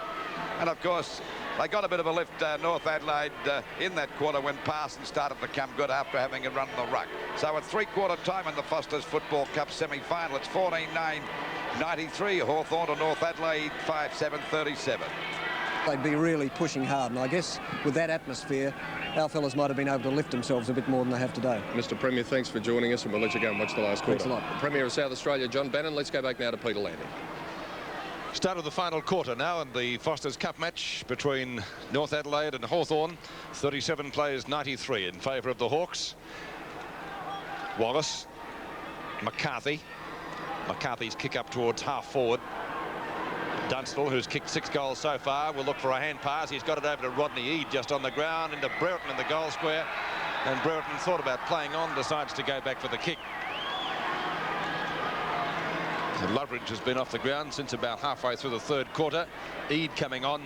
And, of course, they got a bit of a lift, North Adelaide, in that quarter when Parsons started to come good after having a run the ruck. So at 3/4 time in the Foster's Football Cup semi-final, it's 14-9-93, Hawthorn to North Adelaide 5-7-37. They'd be really pushing hard, and I guess with that atmosphere, our fellas might have been able to lift themselves a bit more than they have today. Mr. Premier, thanks for joining us, and we'll let you go and watch the last quarter. Thanks a lot. The Premier of South Australia, John Bannon. Let's go back now to Peter Landing. Start of the final quarter now in the Foster's Cup match between North Adelaide and Hawthorn. 37 plays 93 in favour of the Hawks. Wallace, McCarthy's kick up towards half forward. Dunstall, who's kicked 6 goals so far, will look for a hand pass. He's got it over to Rodney Eade just on the ground into Brereton in the goal square, and Brereton thought about playing on, decides to go back for the kick. So Loveridge has been off the ground since about halfway through the 3rd quarter. Eade coming on.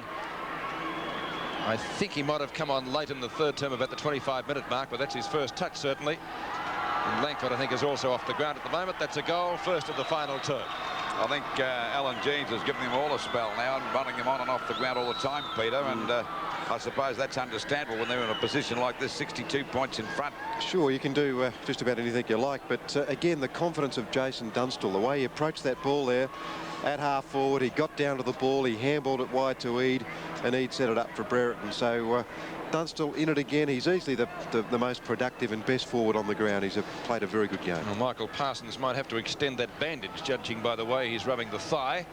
I think he might have come on late in the 3rd term, about the 25-minute mark, but that's his first touch certainly. And Langford, I think, is also off the ground at the moment. That's a goal, first of the final term. I think Alan Jeans has given him all a spell now and running him on and off the ground all the time, Peter, and I suppose that's understandable when they're in a position like this, 62 points in front. Sure, you can do just about anything you like, but again, the confidence of Jason Dunstall, the way he approached that ball there at half forward, he got down to the ball, he handballed it wide to Eade, and Eade set it up for Brereton. So Dunstall in it again. He's easily the most productive and best forward on the ground. He's played a very good game. Well, Michael Parsons might have to extend that bandage, judging by the way he's rubbing the thigh.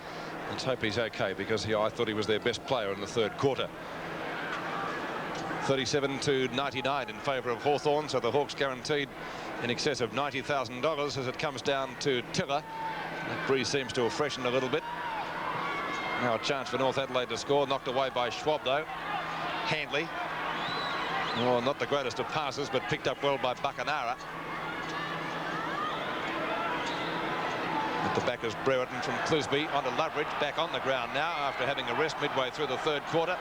Let's hope he's okay, because I thought he was their best player in the 3rd quarter. 37-99 in favour of Hawthorn, so the Hawks guaranteed in excess of $90,000 as it comes down to Tiller. That breeze seems to have freshened a little bit. Now a chance for North Adelaide to score, knocked away by Schwab though. Handley. Well, not the greatest of passes, but picked up well by Buckenara. At the back is Brereton from Clisby onto Loveridge, back on the ground now after having a rest midway through the 3rd quarter.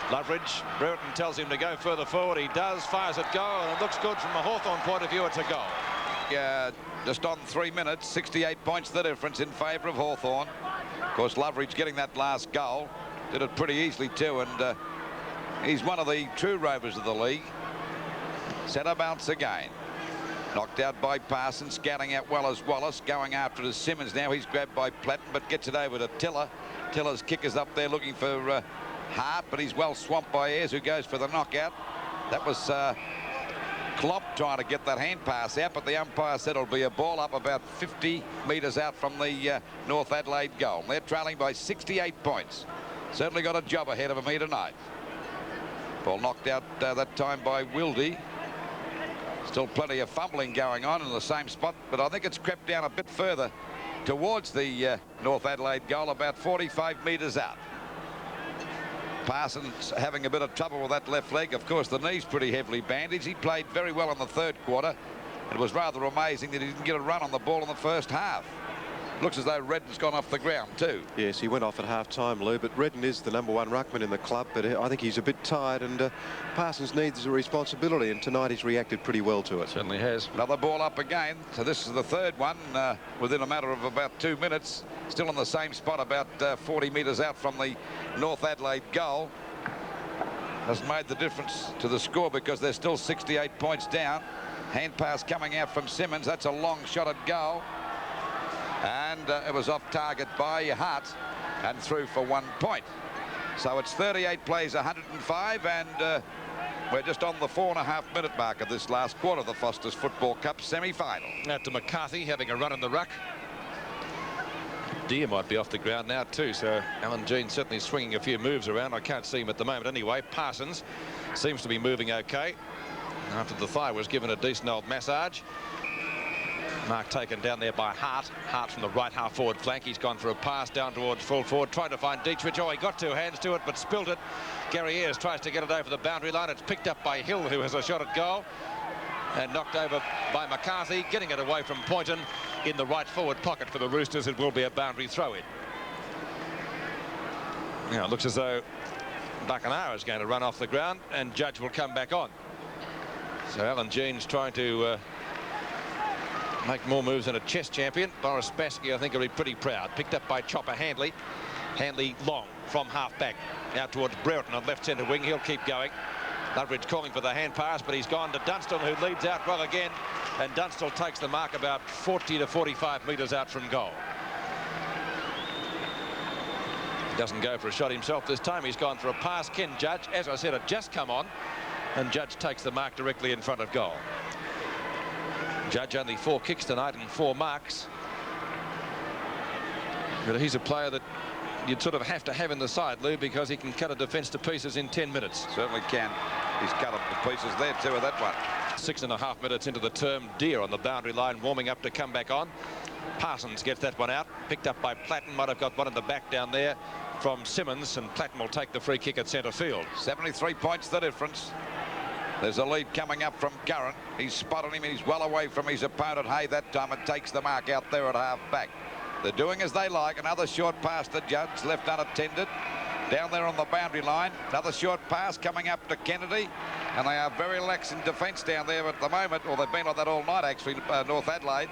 Loveridge, Brereton tells him to go further forward. He does, fires at goal, and it looks good from a Hawthorn point of view. It's a goal. Yeah, just on 3 minutes, 68 points the difference in favour of Hawthorn. Of course, Loveridge getting that last goal did it pretty easily too, and he's one of the true rovers of the league. Centre bounce again. Knocked out by Parsons, scouting out well as Wallace, going after it as Simmons now. He's grabbed by Platten, but gets it over to Tiller. Tiller's kick is up there looking for Hart, but he's well swamped by Ayres, who goes for the knockout. That was Klopp trying to get that hand pass out, but the umpire said it'll be a ball up about 50 metres out from the North Adelaide goal. They're trailing by 68 points. Certainly got a job ahead of him here tonight. Ball knocked out that time by Wildy. Still plenty of fumbling going on in the same spot, but I think it's crept down a bit further towards the North Adelaide goal, about 45 metres out. Parsons having a bit of trouble with that left leg. Of course, the knee's pretty heavily bandaged. He played very well in the third quarter. It was rather amazing that he didn't get a run on the ball in the first half. Looks as though Redden's gone off the ground too. Yes, he went off at half-time, Lou, but Redden is the #1 ruckman in the club, but I think he's a bit tired, and Parsons needs a responsibility, and tonight he's reacted pretty well to it. Certainly has. Another ball up again. So this is the third one within a matter of about 2 minutes. Still in the same spot, about 40 metres out from the North Adelaide goal. Hasn't made the difference to the score because they're still 68 points down. Hand pass coming out from Simmons. That's a long shot at goal. And it was off target by Hart and through for 1 point. So it's 38 plays 105, and we're just on the 4.5-minute mark of this last quarter of the Foster's Football Cup semi-final. Out to McCarthy having a run in the ruck. Deer might be off the ground now too, so Alan Jean certainly swinging a few moves around. I can't see him at the moment anyway. Parsons seems to be moving okay after the thigh was given a decent old massage. Mark taken down there by Hart. Hart from the right half forward flank. He's gone for a pass down towards full forward, trying to find Dietrich. Oh, he got 2 hands to it but spilt it. Gary Ayres tries to get it over the boundary line. It's picked up by Hill, who has a shot at goal, and knocked over by McCarthy, getting it away from Poynton in the right forward pocket for the Roosters. It will be a boundary throw in. Now it looks as though Buckenara is going to run off the ground and Judge will come back on. So Alan Jean's trying to make more moves than a chess champion. Boris Spassky, I think, will be pretty proud. Picked up by Chopper Handley. Handley long from half back out towards Brereton on left centre wing. He'll keep going. Loveridge calling for the hand pass, but he's gone to Dunstall, who leads out well again, and Dunstall takes the mark about 40 to 45 metres out from goal. He doesn't go for a shot himself this time. He's gone for a pass. Ken Judge, as I said, had just come on, and Judge takes the mark directly in front of goal. Judge only 4 kicks tonight and 4 marks. But he's a player that you'd sort of have to have in the side, Lou, because he can cut a defence to pieces in 10 minutes. Certainly can. He's cut up to pieces there too with that one. 6.5 minutes into the term. Deer on the boundary line, warming up to come back on. Parsons gets that one out. Picked up by Platten. Might have got one in the back down there from Simmons, and Platten will take the free kick at centre field. 73 points the difference. There's a lead coming up from Curran. He's spotted him and he's well away from his opponent. Hay that time and takes the mark out there at half back. They're doing as they like. Another short pass to Judge, left unattended. Down there on the boundary line. Another short pass coming up to Kennedy. And they are very lax in defence down there at the moment. Or they've been like that all night, actually, North Adelaide.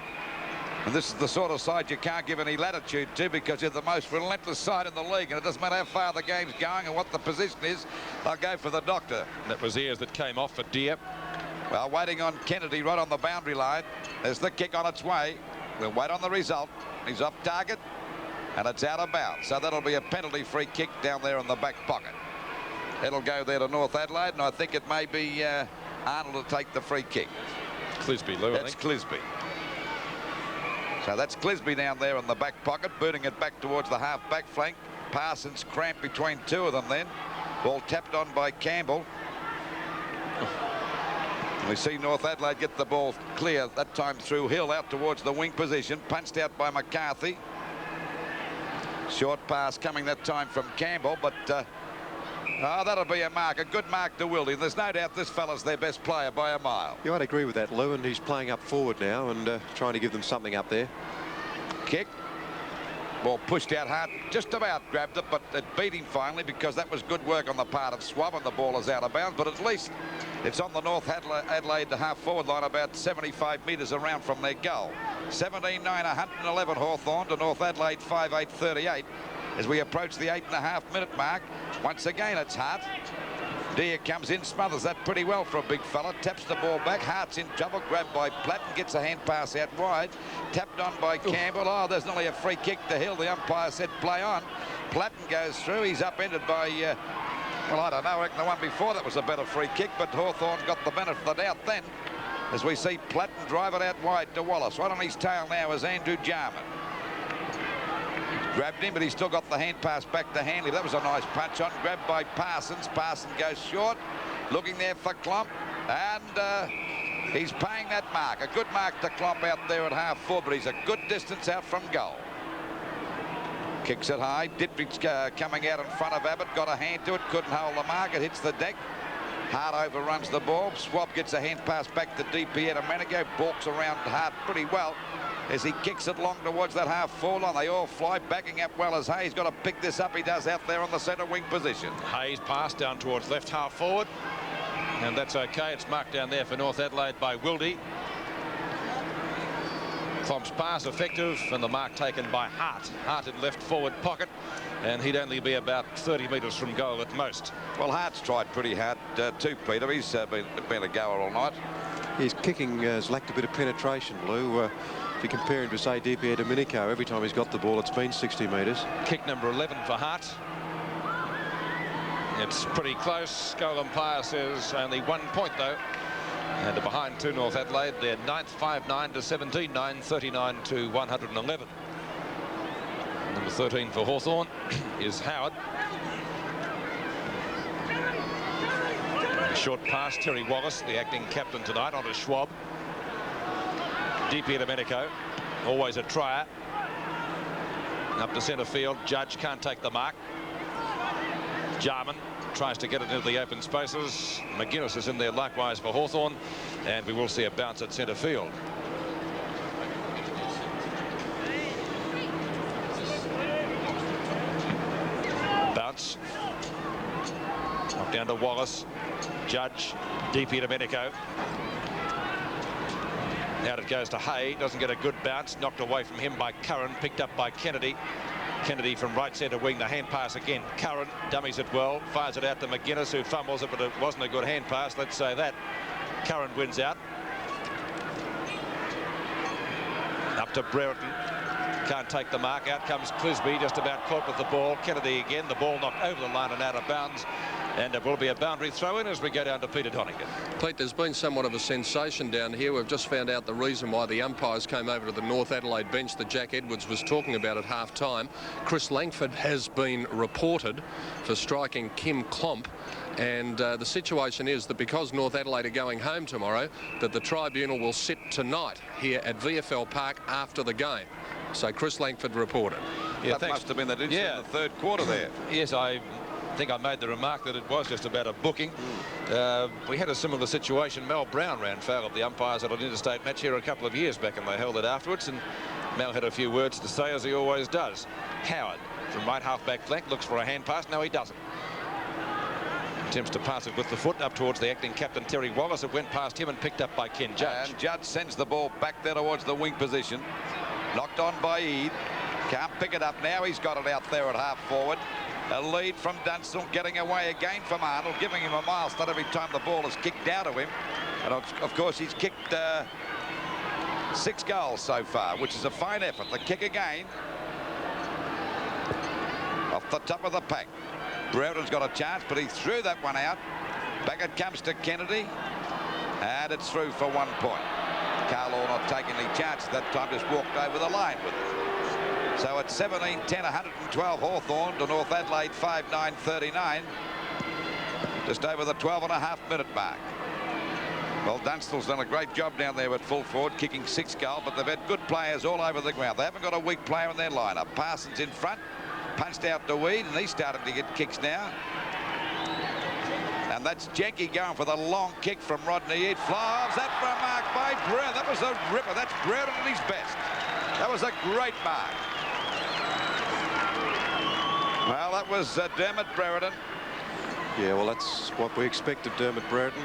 And this is the sort of side you can't give any latitude to, because you're the most relentless side in the league, and it doesn't matter how far the game's going and what the position is, they'll go for the doctor. That was Ayres that came off for Deer. Well, waiting on Kennedy right on the boundary line. There's the kick on its way. We'll wait on the result. He's off target, and it's out of bounds. So that'll be a penalty free kick down there in the back pocket. It'll go there to North Adelaide, and I think it may be Arnold to take the free kick. Clisby, Lou, That's Clisby. So that's Clisby down there in the back pocket, booting it back towards the half-back flank. Parsons cramped between 2 of them then. Ball tapped on by Campbell. We see North Adelaide get the ball clear, that time through Hill out towards the wing position. Punched out by McCarthy. Short pass coming that time from Campbell, but that'll be a mark, a good mark to Wildy. There's no doubt this fella's their best player by a mile. Yeah, I'd agree with that, Lou, and he's playing up forward now and trying to give them something up there. Kick. Ball pushed out hard, just about grabbed it, but it beat him finally because that was good work on the part of Swab, and the ball is out of bounds, but at least it's on the North Adelaide half-forward line, about 75 metres around from their goal. 17-9, 111 Hawthorn to North Adelaide 5-8-38 as we approach the 8.5-minute mark. Once again, it's Hart. Deer comes in, smothers that pretty well for a big fella, taps the ball back. Hart's in trouble, grabbed by Platten, gets a hand pass out wide, tapped on by Campbell. Oh, there's nearly a free kick to Hill. The umpire said play on. Platten goes through. He's upended by, well, I don't know, I reckon the one before that was a better free kick, but Hawthorn got the benefit of the doubt then, as we see Platten drive it out wide to Wallace. Right on his tail now is Andrew Jarman. Grabbed him, but he's still got the hand pass back to Hanley. That was a nice punch on. Grabbed by Parsons. Parsons goes short. Looking there for Klomp. And he's paying that mark. A good mark to Klomp out there at half forward, but he's a good distance out from goal. Kicks it high. Dittrich coming out in front of Abbott. Got a hand to it. Couldn't hold the mark. It hits the deck. Hart overruns the ball. Swab gets a hand pass back to DP at Domenico. Balks around Hart pretty well as he kicks it long towards that half forward line. They all fly, backing up well as Hayes got to pick this up. He does out there on the centre wing position. Hayes pass down towards left half forward, and that's okay. It's marked down there for North Adelaide by Wildy. Klomp's pass effective, and the mark taken by Hart. Hart in left forward pocket, and he'd only be about 30 metres from goal at most. Well, Hart's tried pretty hard too, Peter. He's been a goer all night. His kicking has lacked a bit of penetration, Lou. If you compare him to, say, DP Domenico, every time he's got the ball, it's been 60 metres. Kick number 11 for Hart. It's pretty close. Goal umpire says only 1 point, though. And behind to North Adelaide, they're 9th, 5-9 to 17, 9-39 to 111. Number 13 for Hawthorn is Howard. A short pass, Terry Wallace, the acting captain tonight, onto Schwab. DP Domenico, always a trier. Up to centre field. Judge can't take the mark. Jarman tries to get it into the open spaces. McGuinness is in there likewise for Hawthorn, and we will see a bounce at centre field. Bounce. Knocked down to Wallace. Judge. DP Domenico. Out it goes to Hay. Doesn't get a good bounce. Knocked away from him by Curran. Picked up by Kennedy. Kennedy from right centre wing. The hand pass again. Curran dummies it well. Fires it out to McGuinness, who fumbles it, but it wasn't a good hand pass. Let's say that. Curran wins out. Up to Brereton. Can't take the mark. Out comes Clisby, just about caught with the ball. Kennedy again. The ball knocked over the line and out of bounds. And it will be a boundary throw-in as we go down to Peter Donegan. Pete, there's been somewhat of a sensation down here. We've just found out the reason why the umpires came over to the North Adelaide bench that Jack Edwards was talking about at half-time. Chris Langford has been reported for striking Kim Klomp. And the situation is that because North Adelaide are going home tomorrow, that the tribunal will sit tonight here at VFL Park after the game. So Chris Langford reported. Yeah, that must have been the incident in the third quarter there. Yes, I think I made the remark that it was just about a booking. We had a similar situation. Mel Brown ran foul of the umpires at an interstate match here a couple of years back, and they held it afterwards, and Mel had a few words to say, as he always does. Howard from right half-back flank looks for a hand pass. No, he doesn't. Attempts to pass it with the foot up towards the acting captain Terry Wallace. It went past him and picked up by Ken Judge. And Judge sends the ball back there towards the wing position. Knocked on by Eade. Can't pick it up now. He's got it out there at half forward. A lead from Dunstall, getting away again from Arnold, giving him a milestone every time the ball is kicked out of him. And of course he's kicked 6 goals so far, which is a fine effort. The kick again off the top of the pack. Brereton's got a chance, but he threw that one out. Back it comes to Kennedy, and it's through for 1 point. Carlaw not taking any chances that time, just walked over the line with it. So it's 17-10, 112 Hawthorn to North Adelaide 5-9-39. Just over the 12.5-minute mark. Well, Dunstall's done a great job down there at full forward, kicking 6 goals, but they've had good players all over the ground. They haven't got a weak player in their lineup. Parsons in front, punched out to Weed, and he's starting to get kicks now. And that's Jenke going for the long kick from Rodney Eade. Flies that for a mark by Brereton. That was a ripper. That's Brereton at his best. That was a great mark. Well, that was Dermot Brereton. Yeah, well, that's what we expect of Dermot Brereton.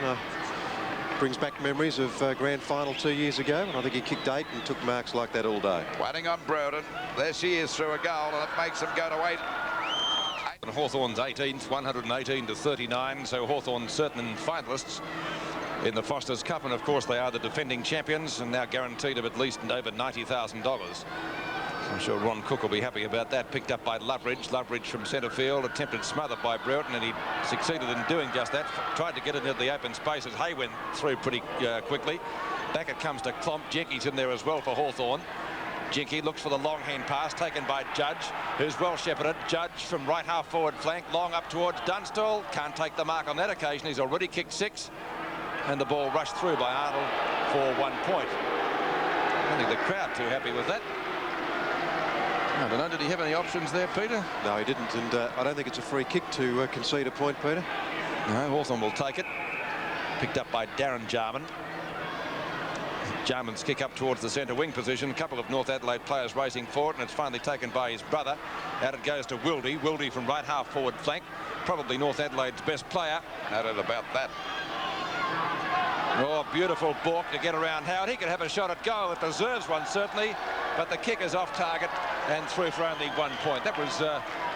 Brings back memories of grand final 2 years ago, and I think he kicked 8 and took marks like that all day. Waiting on Brereton. There she is through a goal, and it makes them go to 8. And Hawthorn's 18th, 118 to 39, so Hawthorn certain finalists in the Foster's Cup, and of course they are the defending champions and now guaranteed of at least over $90,000. I'm sure Ron Cook will be happy about that. Picked up by Loveridge. Loveridge from centre field, attempted smother by Brereton, and he succeeded in doing just that. Tried to get it into the open spaces. Hay went through pretty quickly. Back it comes to Klomp. Jenke's in there as well for Hawthorn. Jinky looks for the long hand pass taken by Judge, who's well shepherded. Judge from right half forward flank, long up towards Dunstall. Can't take the mark on that occasion. He's already kicked 6. And the ball rushed through by Arnold for 1 point. I don't think the crowd too happy with that. I don't know, did he have any options there, Peter? No, he didn't, and I don't think it's a free kick to concede a point, Peter. No, Hawthorn will take it. Picked up by Darren Jarman. Jarman's kick up towards the centre wing position. A couple of North Adelaide players racing forward, and it's finally taken by his brother. Out it goes to Wildy. Wildy from right half forward flank. Probably North Adelaide's best player. No doubt about that. Oh, beautiful balk to get around Howard. He could have a shot at goal. It deserves one, certainly. But the kick is off target and through for only 1 point. That was,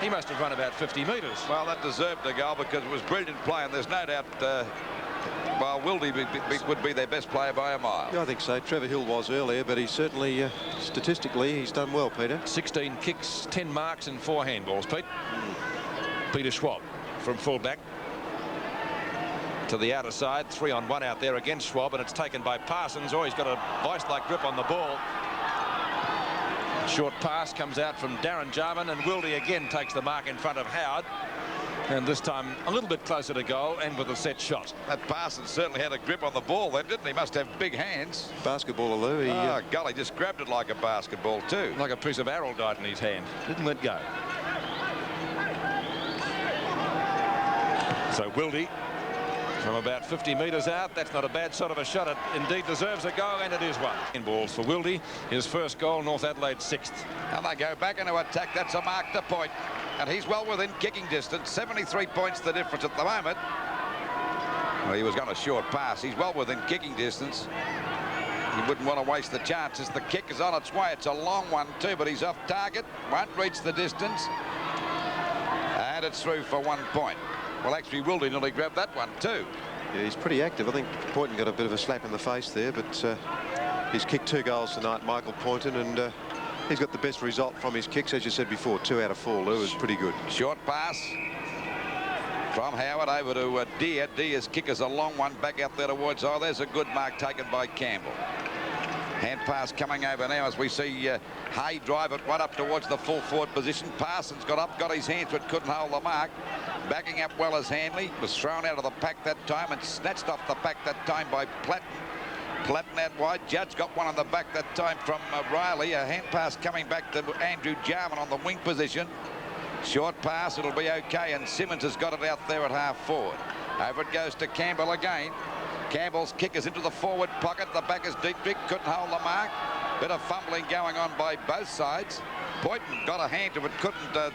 he must have run about 50 metres. Well, that deserved a goal because it was brilliant play, and there's no doubt, well, Wildy would be their best player by a mile. Yeah, I think so. Trevor Hill was earlier, but he's certainly, statistically, he's done well, Peter. 16 kicks, 10 marks and 4 handballs, Pete. Peter Schwab from fullback. To the outer side, 3-on-1 out there against Schwab, and it's taken by Parsons. Oh, he's got a vice-like grip on the ball. Short pass comes out from Darren Jarman, and Wildy again takes the mark in front of Howard. And this time a little bit closer to goal and with a set shot. That Parsons certainly had a grip on the ball then, didn't he? Must have big hands. Basketball, Lou. Oh, golly, just grabbed it like a basketball too. Like a piece of arrowroot in his hand. Didn't let go. So Wildy from about 50 metres out. That's not a bad sort of a shot. It indeed deserves a goal, and it is one. Balls for Wildy. His first goal, North Adelaide 6th. And they go back into attack. That's a mark to point. And he's well within kicking distance. 73 points the difference at the moment. Well, he was going to short pass. He's well within kicking distance. He wouldn't want to waste the chances. The kick is on its way. It's a long one too, but he's off target. Won't reach the distance. And it's through for 1 point. Well, actually, Wildy nearly grabbed that one too. Yeah, he's pretty active. I think Poynton got a bit of a slap in the face there, but he's kicked 2 goals tonight, Michael Poynton, and he's got the best result from his kicks, as you said before. 2 out of 4, Lou, is pretty good. Short pass from Howard over to Deere. Deere's kick is a long one back out there towards. Oh, there's a good mark taken by Campbell. Hand pass coming over now as we see Hay drive it right up towards the full forward position. Parsons got up, got his hands, but couldn't hold the mark. Backing up well as Hanley. Was thrown out of the pack that time and snatched off the pack that time by Platten. Platten out wide. Judge got one on the back that time from Riley. A hand pass coming back to Andrew Jarman on the wing position. Short pass, it'll be okay, and Simmons has got it out there at half forward. Over it goes to Campbell again. Campbell's kick is into the forward pocket. The back is Dietrich, couldn't hold the mark. Bit of fumbling going on by both sides. Poynton got a hand to it, couldn't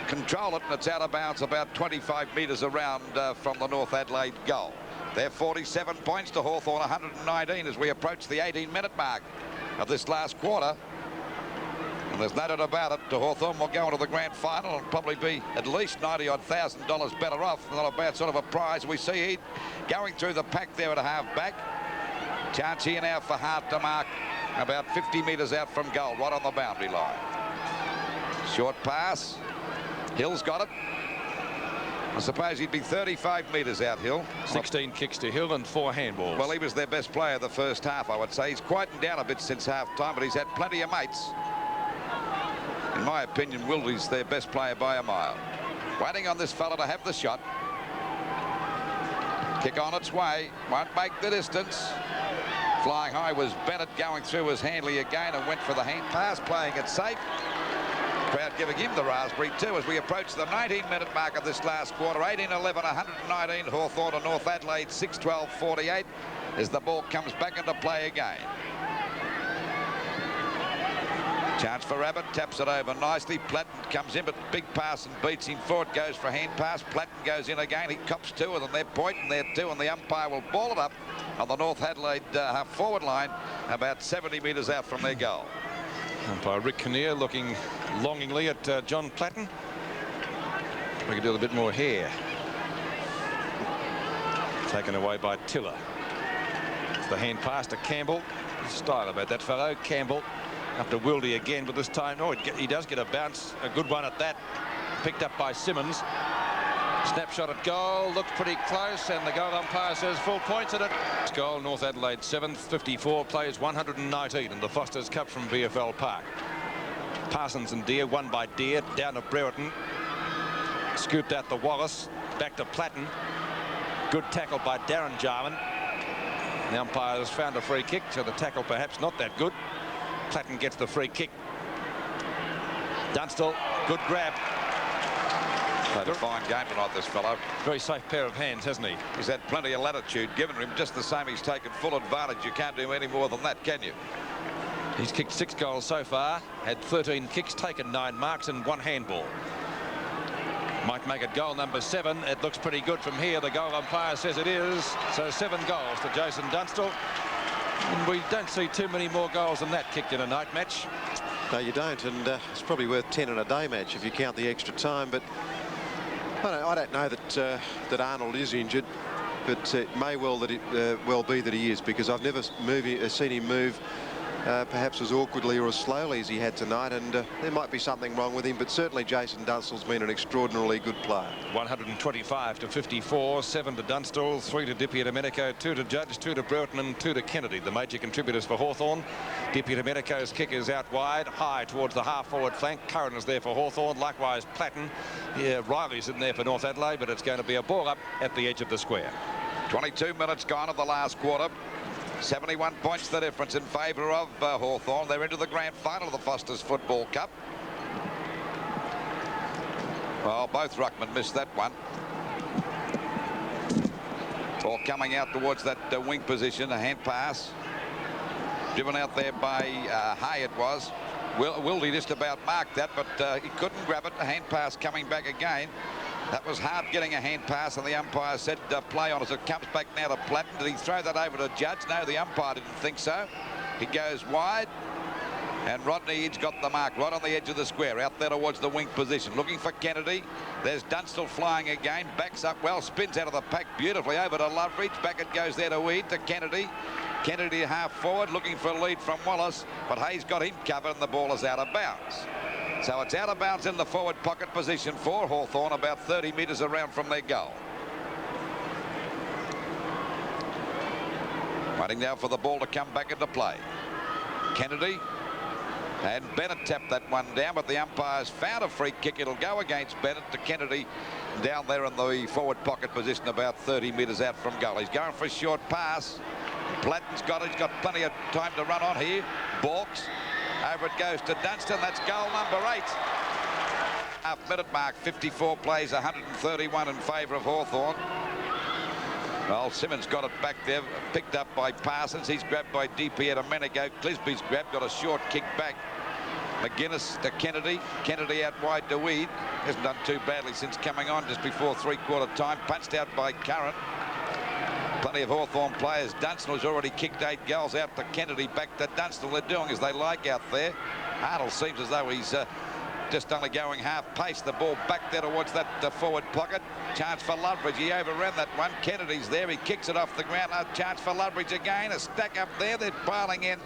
control it, and it's out of bounds about 25 metres around from the North Adelaide goal. They're 47 points to Hawthorn 119 as we approach the 18-minute mark of this last quarter. And there's no doubt about it, Hawthorn will go into the grand final and probably be at least $90,000 better off. Not a bad sort of a prize. We see he going through the pack there at a half-back. Chance here now for Hart to mark about 50 metres out from goal, right on the boundary line. Short pass. Hill's got it. I suppose he'd be 35 metres out, Hill. 16 kicks to Hill and 4 handballs. Well, he was their best player the first half, I would say. He's quietened down a bit since half-time, but he's had plenty of mates. In my opinion, Wildy's their best player by a mile. Waiting on this fella to have the shot. Kick on its way. Won't make the distance. Flying high was Bennett, going through as Hanley again and went for the hand pass, playing it safe. Crowd giving him the raspberry too as we approach the 19-minute mark of this last quarter. 18-11, 119. Hawthorn to North Adelaide 6-12, 48 as the ball comes back into play again. Chance for Abbott, taps it over nicely. Platten comes in, but big pass and beats him forward. Goes for a hand pass. Platten goes in again. He cops 2 of them. They're pointing there too, and the umpire will ball it up on the North Adelaide half forward line about 70 metres out from their goal. Umpire Rick Kinnear looking longingly at John Platten. We could do a bit more here. Taken away by Tiller. It's the hand pass to Campbell. Style about that fellow. Campbell up to Wildy again, but this time, oh, he does get a bounce. A good one at that. Picked up by Simmons. Snapshot at goal, looks pretty close, and the goal umpire says full points at it. Goal, North Adelaide 7th, 54, plays 119 in the Foster's Cup from VFL Park. Parsons and Deer, won by Deer, down to Brereton. Scooped out the Wallace, back to Platten. Good tackle by Darren Jarman. The umpire has found a free kick, so the tackle perhaps not that good. Platten gets the free kick. Dunstall, good grab. Played a fine game tonight, this fellow. Very safe pair of hands, hasn't he? He's had plenty of latitude given him. Just the same, he's taken full advantage. You can't do any more than that, can you? He's kicked 6 goals so far, had 13 kicks, taken 9 marks and 1 handball. Might make it goal number 7. It looks pretty good from here. The goal umpire says it is. So 7 goals to Jason Dunstall. And we don't see too many more goals than that kicked in a night match. No, you don't, and it's probably worth 10 in a day match if you count the extra time. But I don't know that that Arnold is injured, but it may well be that he is, because I've never seen him move perhaps as awkwardly or as slowly as he had tonight, and there might be something wrong with him, but certainly Jason Dunstall's been an extraordinarily good player. 125 to 54, 7 to Dunstall, 3 to Di-Domenico, 2 to Judge, 2 to Brereton and 2 to Kennedy, the major contributors for Hawthorn. Di-Domenico's kick is out wide, high towards the half-forward flank. Curran is there for Hawthorn, likewise Platten. Yeah, Riley's in there for North Adelaide, but it's going to be a ball up at the edge of the square. 22 minutes gone of the last quarter. 71 points the difference in favour of Hawthorn. They're into the grand final of the Foster's Football Cup. Well, both ruckmen missed that one. Ball coming out towards that wing position, a hand pass. Driven out there by Hay, it was. Wildy just about marked that, but he couldn't grab it. A hand pass coming back again. That was hard getting a hand pass, and the umpire said play on as it comes back now to Platten. Did he throw that over to Judge? No, the umpire didn't think so. He goes wide, and Rodney Eads got the mark right on the edge of the square, out there towards the wing position. Looking for Kennedy. There's Dunstall flying again, backs up well, spins out of the pack beautifully over to Loveridge. Back it goes there to Eade, to Kennedy. Kennedy half forward, looking for a lead from Wallace, but Hayes got him covered, and the ball is out of bounds. So it's out of bounds in the forward pocket position for Hawthorn, about 30 metres around from their goal. Waiting now for the ball to come back into play. Kennedy and Bennett tapped that one down, but the umpires found a free kick. It'll go against Bennett to Kennedy down there in the forward pocket position, about 30 metres out from goal. He's going for a short pass. Platten's got it. He's got plenty of time to run on here. Balks. Over it goes to Dunstan. That's goal number 8. Half-minute mark, 54 plays, 131 in favour of Hawthorn. Well, Simmons got it back there, picked up by Parsons. He's grabbed by Di-Domenico. Clisby's grabbed, got a short kick back. McGuinness to Kennedy. Kennedy out wide to Weed. Hasn't done too badly since coming on just before three-quarter time. Punched out by Curran. Plenty of Hawthorn players. Dunstall has already kicked 8 goals out to Kennedy, back to Dunstall. They're doing as they like out there. Arnold seems as though he's just only going half pace. The ball back there towards that forward pocket. Chance for Loveridge. He overran that one. Kennedy's there. He kicks it off the ground. A chance for Loveridge again. A stack up there. They're piling in.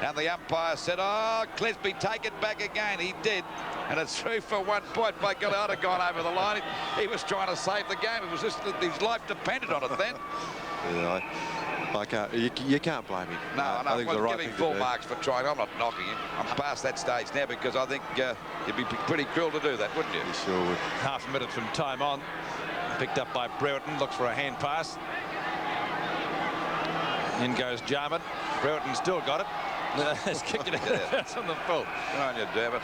And the umpire said, oh, Clisby, take it back again. He did. And it's through for 1 point. By God, I'd have gone over the line. He was trying to save the game. It was just that his life depended on it then. Yeah, I can't. You can't blame him. No, I think well, the right give him thing full to do. marks for trying. I'm not knocking him. I'm past that stage now, because I think it'd be pretty cruel to do that, wouldn't you? You sure would. Half a minute from time on. Picked up by Brereton. Looks for a hand pass. In goes Jarman. Brereton still got it. He's kicked it out. That's on the full. Good on you, Dermot.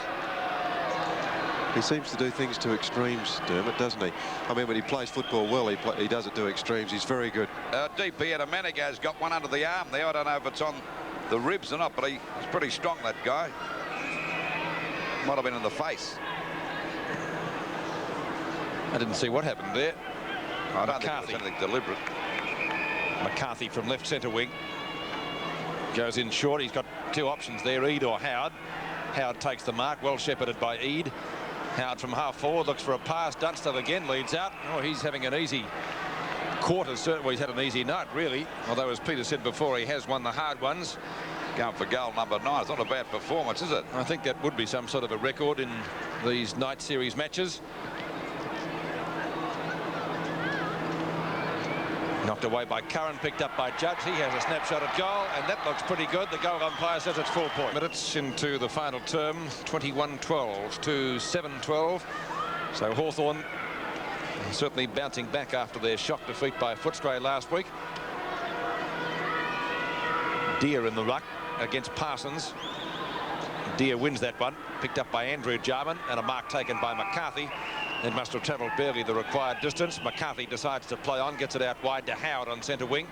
He seems to do things to extremes, Dermot, doesn't he? I mean, when he plays football well, he does it to extremes. He's very good. Di-Domenico's got one under the arm there. I don't know if it's on the ribs or not, but he's pretty strong, that guy. Might have been in the face. I didn't see what happened there. I don't think it was anything deliberate. McCarthy from left centre wing. Goes in short. He's got 2 options there, Eade or Howard. Howard takes the mark, well shepherded by Eade. Howard from half forward looks for a pass. Dunstall again leads out. Oh, he's having an easy quarter. Certainly he's had an easy night, really. Although, as Peter said before, he has won the hard ones. Going for goal number 9. It's not a bad performance, is it? I think that would be some sort of a record in these night series matches. Knocked away by Curran, picked up by Judge. He has a snapshot at goal, and that looks pretty good. The goal umpire says it's 4 points. Minutes into the final term, 21-12 to 7-12. So Hawthorn certainly bouncing back after their shock defeat by Footscray last week. Deer in the ruck against Parsons. Deer wins that one, picked up by Andrew Jarman, and a mark taken by McCarthy. It must have travelled barely the required distance. McCarthy decides to play on, gets it out wide to Howard on centre wing.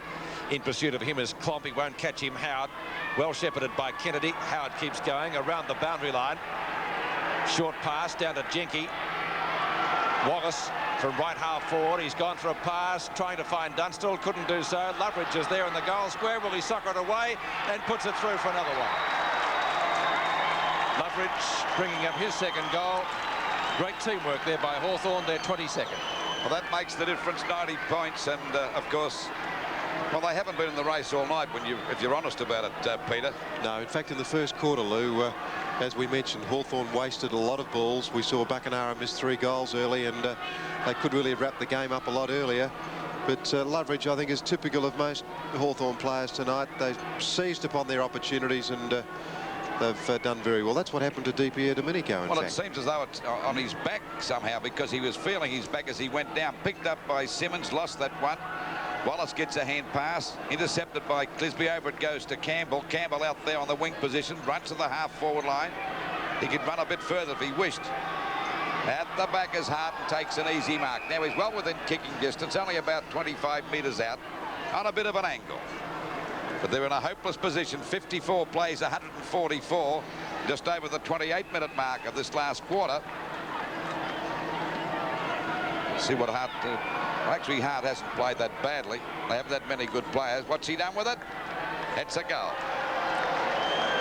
In pursuit of him is Klomp. He won't catch him. Howard, well shepherded by Kennedy. Howard keeps going around the boundary line. Short pass down to Jenke. Wallace from right half forward. He's gone for a pass, trying to find Dunstall. Couldn't do so. Loveridge is there in the goal square. Will he soccer it away and puts it through for another one? Loveridge bringing up his second goal. Great teamwork there by Hawthorn, their 22nd. Well, that makes the difference, 90 points, and of course, well, they haven't been in the race all night, if you're honest about it, Peter. No, in fact, in the first quarter, Lou, as we mentioned, Hawthorn wasted a lot of balls. We saw Buckenara miss 3 goals early, and they could really have wrapped the game up a lot earlier. But Loveridge, I think, is typical of most Hawthorn players tonight. They seized upon their opportunities, and they've done very well. That's what happened to DiPiero Domenico, in fact. It seems as though it's on his back somehow, because he was feeling his back as he went down. Picked up by Simmons, lost that one. Wallace gets a hand pass, intercepted by Clisby. Over it goes to Campbell. Campbell out there on the wing position, runs to the half-forward line. He could run a bit further if he wished. At the back is Harton, takes an easy mark. Now he's well within kicking distance, only about 25 metres out, on a bit of an angle. But they're in a hopeless position. 54 plays, 144, just over the 28-minute mark of this last quarter. See what Hart... actually, Hart hasn't played that badly. They haven't that many good players. What's he done with it? It's a goal.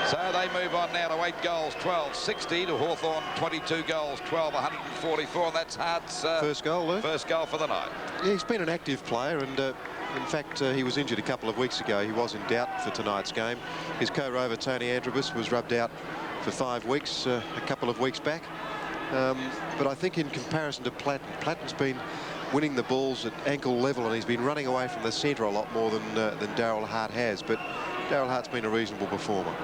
So they move on now to 8 goals, 12, 60 to Hawthorn, 22 goals, 12, 144. That's Hart's first goal, Lou. First goal for the night. Yeah, he's been an active player, and in fact, he was injured a couple of weeks ago. He was in doubt for tonight's game. His co-rover, Tony Androbus, was rubbed out for 5 weeks a couple of weeks back. But I think in comparison to Platten, Platten's been winning the balls at ankle level, and he's been running away from the centre a lot more than Darryl Hart has. But Darryl Hart's been a reasonable performer.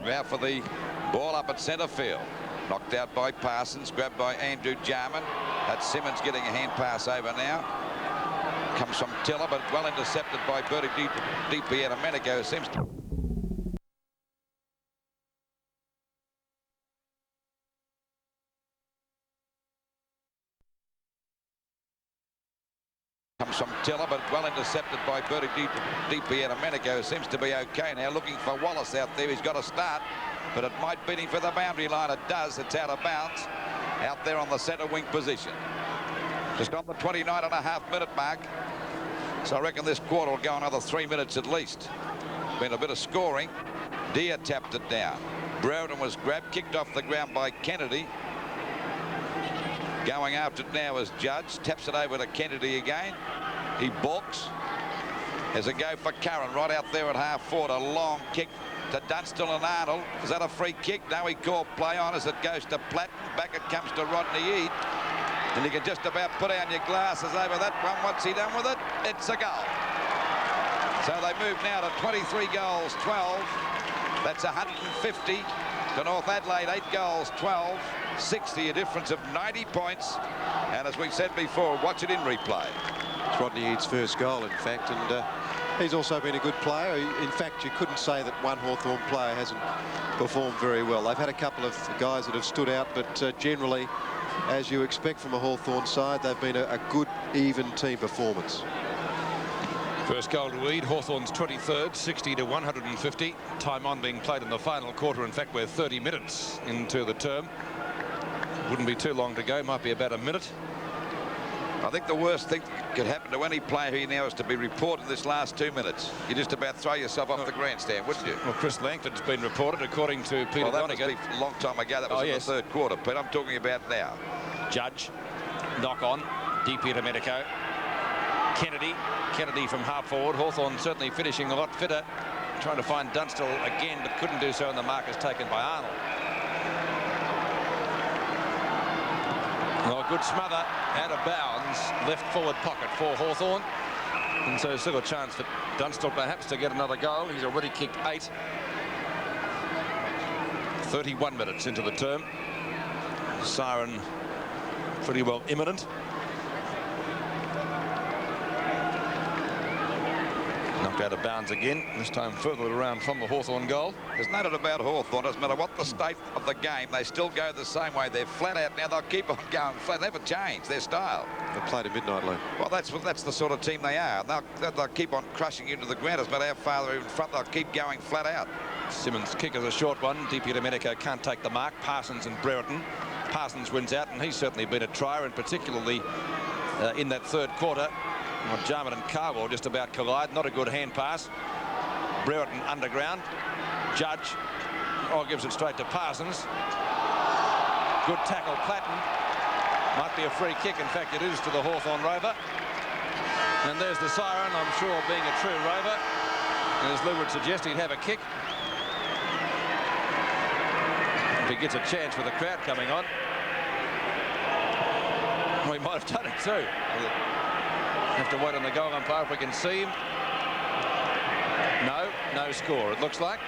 Now for the ball up at centre field. Knocked out by Parsons, grabbed by Andrew Jarman. That's Simmons getting a hand pass over now. Comes from Tiller, but well intercepted by Bertie DiPiero Domenico. Seems to... Comes from Tiller, but well intercepted by Bertie DiPiero Domenico. Seems to be okay now. Looking for Wallace out there. He's got a start, but it might beat him for the boundary line. It does. It's out of bounds. Out there on the centre wing position. Just on the 29.5-minute mark. So I reckon this quarter will go another 3 minutes at least. Been a bit of scoring. Deer tapped it down. Browden was grabbed, kicked off the ground by Kennedy. Going after it now is Judge. Taps it over to Kennedy again. He balks. There's a go for Curran right out there at half forward. A long kick to Dunstall and Arnold. Is that a free kick? No, he called play on as it goes to Platten. Back it comes to Rodney Eade. And you can just about put down your glasses over that one. What's he done with it? It's a goal. So they move now to 23 goals, 12. That's 150 to North Adelaide. 8 goals, 12. 60, a difference of 90 points. And as we said before, watch it in replay. It's Rodney Eade's first goal, in fact, and he's also been a good player. In fact, you couldn't say that one Hawthorn player hasn't performed very well. They've had a couple of guys that have stood out, but generally, as you expect from a Hawthorn side, they've been a good, even team performance. First goal to Eade, Hawthorn's 23rd, 60 to 150. Time on being played in the final quarter. In fact, we're 30 minutes into the term. Wouldn't be too long to go, might be about a minute. I think the worst thing that could happen to any player here now is to be reported this last 2 minutes. You just about throw yourself off the grandstand, wouldn't you? Well, Chris Langford's been reported, according to Peter Well, that Ronigan. was a long time ago. That was in the third quarter, but I'm talking about now. Judge, knock on, DiPiero Domenico. Kennedy from half forward. Hawthorn certainly finishing a lot fitter. Trying to find Dunstall again, but couldn't do so, and the mark is taken by Arnold. Well, a good smother out of bounds, left forward pocket for Hawthorn. And so still a chance for Dunstall perhaps to get another goal. He's already kicked 8. 31 minutes into the term. Siren pretty well imminent. Knocked out of bounds again, this time further around from the Hawthorn goal. There's no doubt about Hawthorn. Doesn't matter what the state of the game, they still go the same way. They're flat out now. They'll keep on going flat. They never change their style. They played a midnight league. Well, that's the sort of team they are. They'll keep on crushing you to the ground. Doesn't matter how far they're in front. They'll keep going flat out. Simmons' kick is a short one. DP Domenico can't take the mark. Parsons and Brereton. Parsons wins out, and he's certainly been a trier, and particularly in that third quarter. Well, Jarman and Carwell just about collide. Not a good hand pass. Brereton underground. Judge gives it straight to Parsons. Good tackle, Platten. Might be a free kick. In fact, it is to the Hawthorn Rover. And there's the siren, I'm sure, being a true Rover. And as Lou would suggest, he'd have a kick. If he gets a chance with the crowd coming on. Well, he might have done it too. Have to wait on the goal umpire if we can see him. No score, it looks like.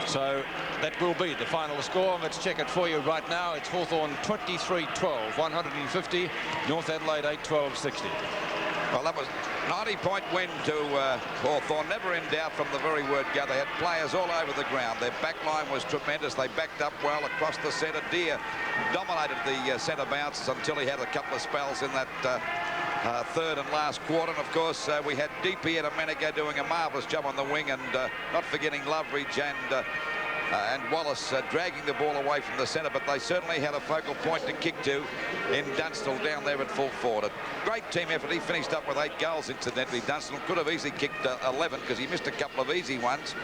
So that will be the final score. Let's check it for you right now. It's Hawthorn 23-12, 150. North Adelaide 8-12-60. Well, that was 90-point win to Hawthorn. Never in doubt from the very word go. They had players all over the ground. Their back line was tremendous. They backed up well across the centre. Deere dominated the centre bounces until he had a couple of spells in that third and last quarter. And of course we had DP and Domenico doing a marvellous job on the wing, and not forgetting Loveridge and Wallace dragging the ball away from the centre, but they certainly had a focal point to kick to in Dunstall down there at full forward. A great team effort. He finished up with 8 goals, incidentally. Dunstall could have easily kicked 11 because he missed a couple of easy ones,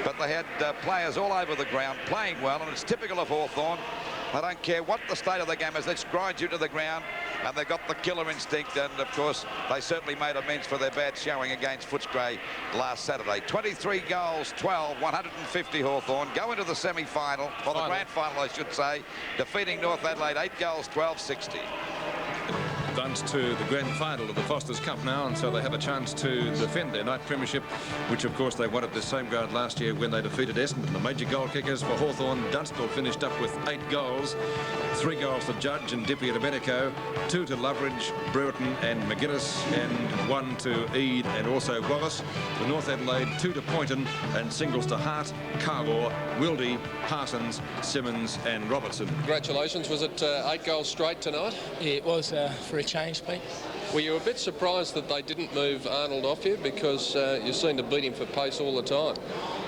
but they had players all over the ground playing well, and it's typical of Hawthorn. I don't care what the state of the game is, let's grind you to the ground, and they've got the killer instinct, and of course they certainly made amends for their bad showing against Footscray last Saturday. 23 goals, 12, 150 Hawthorn go into the semi-final, or the grand final I should say, defeating North Adelaide 8 goals, 12-60. Advance to the grand final of the Foster's Cup now, and so they have a chance to defend their night premiership, which of course they won at this same ground last year when they defeated Essendon. The major goal kickers for Hawthorn: Dunstall finished up with 8 goals, 3 goals to Judge and Dippy Domenico, 2 to Loveridge, Brereton and McGuinness, and 1 to Eade and also Wallace. For North Adelaide, 2 to Poynton and singles to Hart, Carlaw, Wildy, Parsons, Simmons and Robertson. Congratulations. Was it 8 goals straight tonight? Yeah, it was for a change, Pete. Were you a bit surprised that they didn't move Arnold off you, because you seem to beat him for pace all the time?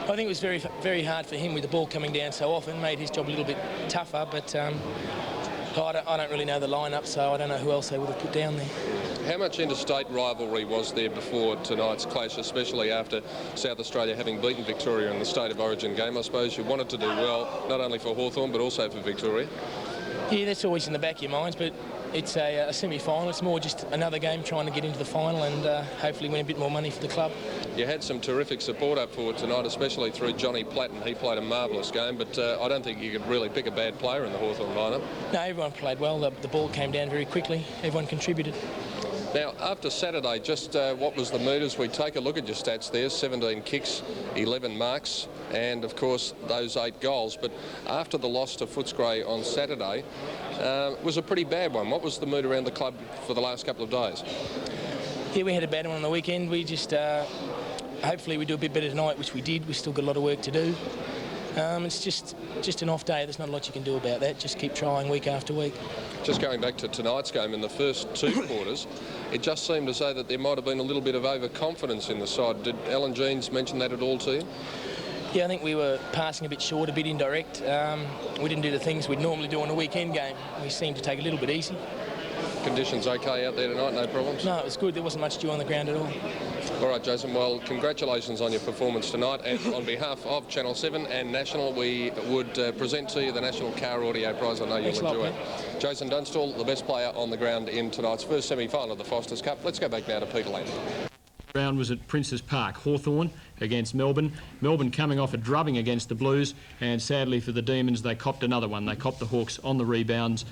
I think it was very hard for him with the ball coming down so often, made his job a little bit tougher, but I don't really know the lineup, so I don't know who else they would have put down there. How much interstate rivalry was there before tonight's clash, especially after South Australia having beaten Victoria in the State of Origin game? I suppose you wanted to do well, not only for Hawthorn but also for Victoria. Yeah, that's always in the back of your minds, but it's a semi-final. It's more just another game trying to get into the final and hopefully win a bit more money for the club. You had some terrific support up forward tonight, especially through Johnny Platten. He played a marvellous game, but I don't think you could really pick a bad player in the Hawthorn lineup. No, everyone played well. The ball came down very quickly. Everyone contributed. Now, after Saturday, just what was the mood as we take a look at your stats there? 17 kicks, 11 marks, and of course those 8 goals. But after the loss to Footscray on Saturday, was a pretty bad one. What was the mood around the club for the last couple of days? Yeah, we had a bad one on the weekend. We just hopefully we do a bit better tonight, which we did. We still got a lot of work to do. It's just an off day. There's not a lot you can do about that. Just keep trying week after week. Just going back to tonight's game, in the first 2 quarters, it just seemed to say that there might have been a little bit of overconfidence in the side. Did Alan Jeans mention that at all to you? Yeah, I think we were passing a bit short, a bit indirect. We didn't do the things we'd normally do on a weekend game. We seemed to take it a little bit easy. Conditions okay out there tonight, no problems? No, it was good. There wasn't much dew on the ground at all. All right, Jason, well, congratulations on your performance tonight, and on behalf of Channel 7 and National, we would present to you the National Car Audio Prize. I know you'll enjoy it. Jason Dunstall, the best player on the ground in tonight's first semi-final of the Foster's Cup. Let's go back now to Peter Land. Round was at Princes Park. Hawthorn against Melbourne. Melbourne coming off a drubbing against the Blues, and sadly for the Demons, they copped another one. They copped the Hawks on the rebounds